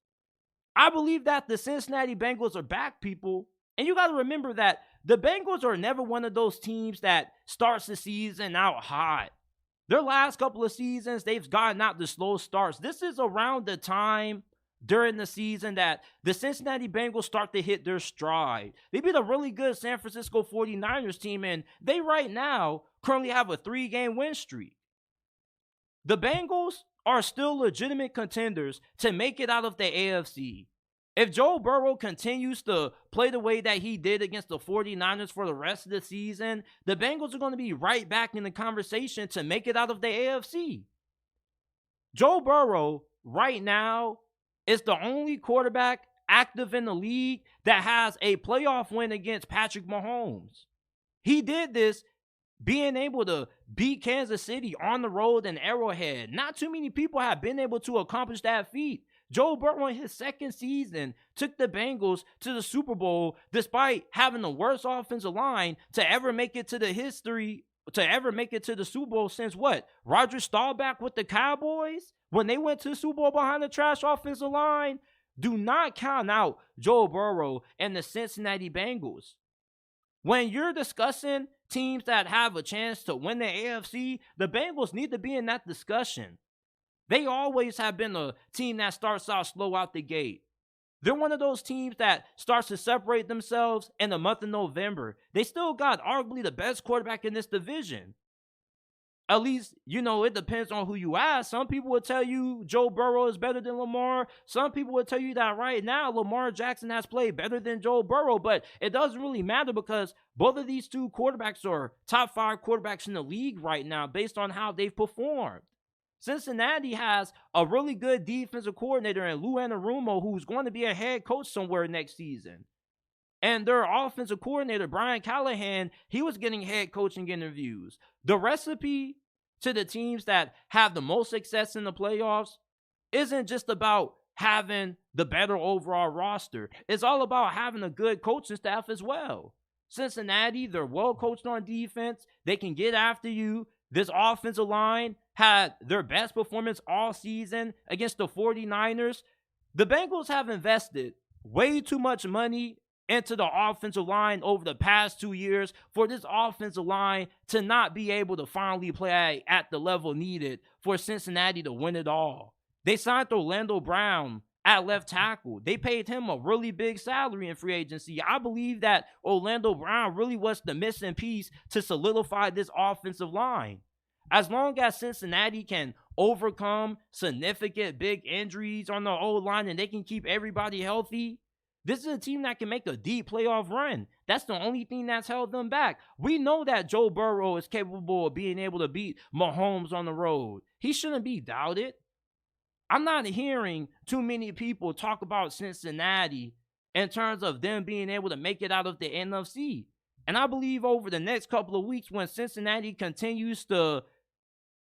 I believe that the Cincinnati Bengals are back, people. And you got to remember that the Bengals are never one of those teams that starts the season out hot. Their last couple of seasons, they've gotten out the slow starts. This is around the time during the season that the Cincinnati Bengals start to hit their stride. They beat a really good San Francisco 49ers team, and they right now currently have a 3-game win streak. The Bengals are still legitimate contenders to make it out of the AFC. If Joe Burrow continues to play the way that he did against the 49ers for the rest of the season, the Bengals are going to be right back in the conversation to make it out of the AFC. Joe Burrow right now is the only quarterback active in the league that has a playoff win against Patrick Mahomes. He did this being able to beat Kansas City on the road in Arrowhead. Not too many people have been able to accomplish that feat. Joe Burrow in his second season took the Bengals to the Super Bowl despite having the worst offensive line to ever make it to the Super Bowl since what? Roger Staubach with the Cowboys? When they went to the Super Bowl behind the trash offensive line? Do not count out Joe Burrow and the Cincinnati Bengals. When you're discussing teams that have a chance to win the AFC, the Bengals need to be in that discussion. They always have been a team that starts out slow out the gate. They're one of those teams that starts to separate themselves in the month of November. They still got arguably the best quarterback in this division. At least, it depends on who you ask. Some people would tell you Joe Burrow is better than Lamar. Some people would tell you that right now Lamar Jackson has played better than Joe Burrow. But it doesn't really matter because both of these two quarterbacks are top 5 quarterbacks in the league right now based on how they've performed. Cincinnati has a really good defensive coordinator in Lou Anarumo, who's going to be a head coach somewhere next season. And their offensive coordinator, Brian Callahan, he was getting head coaching interviews. The recipe to the teams that have the most success in the playoffs isn't just about having the better overall roster. It's all about having a good coaching staff as well. Cincinnati, they're well coached on defense. They can get after you. This offensive line had their best performance all season against the 49ers. The Bengals have invested way too much money into the offensive line over the past 2 years for this offensive line to not be able to finally play at the level needed for Cincinnati to win it all. They signed Orlando Brown at left tackle. They paid him a really big salary in free agency. I believe that Orlando Brown really was the missing piece to solidify this offensive line. As long as Cincinnati can overcome significant big injuries on the O-line and they can keep everybody healthy, this is a team that can make a deep playoff run. That's the only thing that's held them back. We know that Joe Burrow is capable of being able to beat Mahomes on the road. He shouldn't be doubted. I'm not hearing too many people talk about Cincinnati in terms of them being able to make it out of the NFC. And I believe over the next couple of weeks, when Cincinnati continues to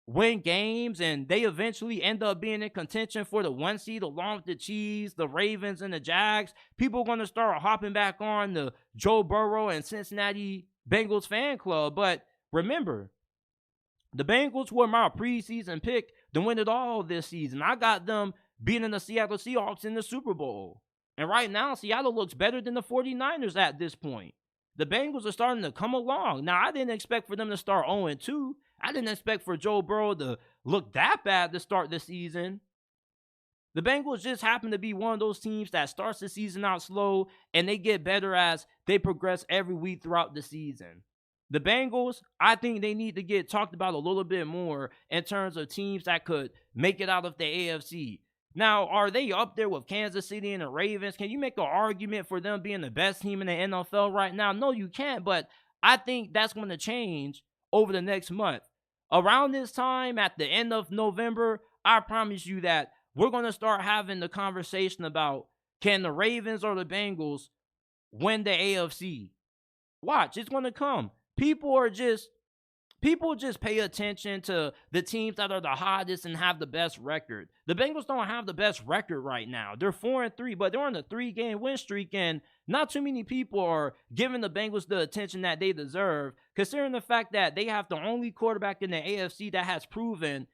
win games and they eventually end up being in contention for the 1 seed along with the Chiefs, the Ravens, and the Jags, people are going to start hopping back on the Joe Burrow and Cincinnati Bengals fan club. But remember, the Bengals were my preseason pick to win it all this season. I got them beating the Seattle Seahawks in the Super Bowl. And right now, Seattle looks better than the 49ers at this point. The Bengals are starting to come along. Now, I didn't expect for them to start 0-2. I didn't expect for Joe Burrow to look that bad to start the season. The Bengals just happen to be one of those teams that starts the season out slow and they get better as they progress every week throughout the season. The Bengals, I think they need to get talked about a little bit more in terms of teams that could make it out of the AFC. Now, are they up there with Kansas City and the Ravens? Can you make an argument for them being the best team in the NFL right now? No, you can't, but I think that's going to change over the next month. Around this time, at the end of November, I promise you that we're going to start having the conversation about, can the Ravens or the Bengals win the AFC? Watch, it's going to come. People just pay attention to the teams that are the hottest and have the best record. The Bengals don't have the best record right now. They're 4-3, but they're on a 3-game win streak, and not too many people are giving the Bengals the attention that they deserve, considering the fact that they have the only quarterback in the AFC that has proven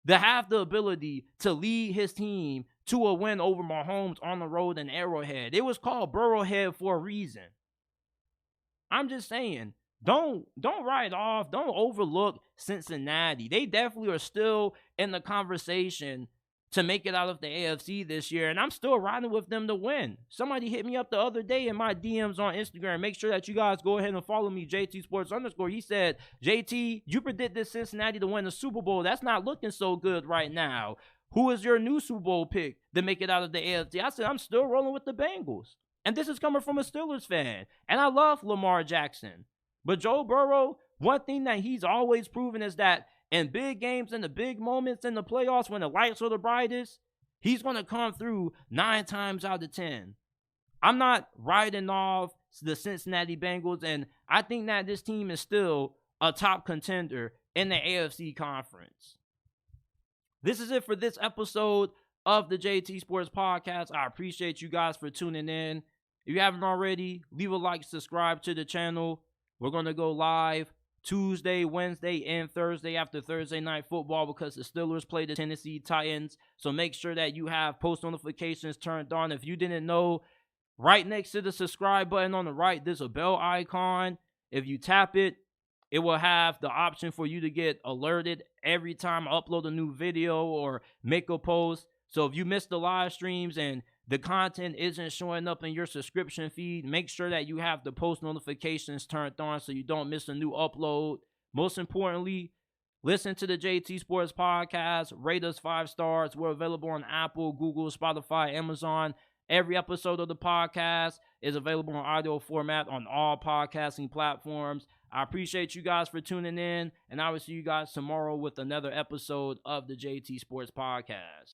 to have the ability to lead his team to a win over Mahomes on the road in Arrowhead. It was called Burrowhead for a reason. I'm just saying, don't write off, don't overlook Cincinnati. They definitely are still in the conversation to make it out of the AFC this year, and I'm still riding with them to win. Somebody hit me up the other day in my DMs on Instagram. Make sure that you guys go ahead and follow me, JT Sports _. He said, JT, you predicted Cincinnati to win the Super Bowl. That's not looking so good right now. Who is your new Super Bowl pick to make it out of the AFC? I said, I'm still rolling with the Bengals. And this is coming from a Steelers fan. And I love Lamar Jackson. But Joe Burrow, one thing that he's always proven is that in big games and the big moments in the playoffs when the lights are the brightest, he's going to come through 9 times out of 10. I'm not writing off the Cincinnati Bengals, and I think that this team is still a top contender in the AFC conference. This is it for this episode of the JT Sports Podcast. I appreciate you guys for tuning in. If you haven't already, leave a like, subscribe to the channel. We're going to go live Tuesday, Wednesday, and Thursday after Thursday Night Football because the Steelers play the Tennessee Titans. So make sure that you have post notifications turned on. If you didn't know, right next to the subscribe button on the right, there's a bell icon. If you tap it, It will have the option for you to get alerted every time I upload a new video or make a post. So if you miss the live streams and the content isn't showing up in your subscription feed, make sure that you have the post notifications turned on so you don't miss a new upload. Most importantly, listen to the JT Sports Podcast. Rate us 5 stars. We're available on Apple, Google, Spotify, Amazon. Every episode of the podcast is available in audio format on all podcasting platforms. I appreciate you guys for tuning in, and I will see you guys tomorrow with another episode of the JT Sports Podcast.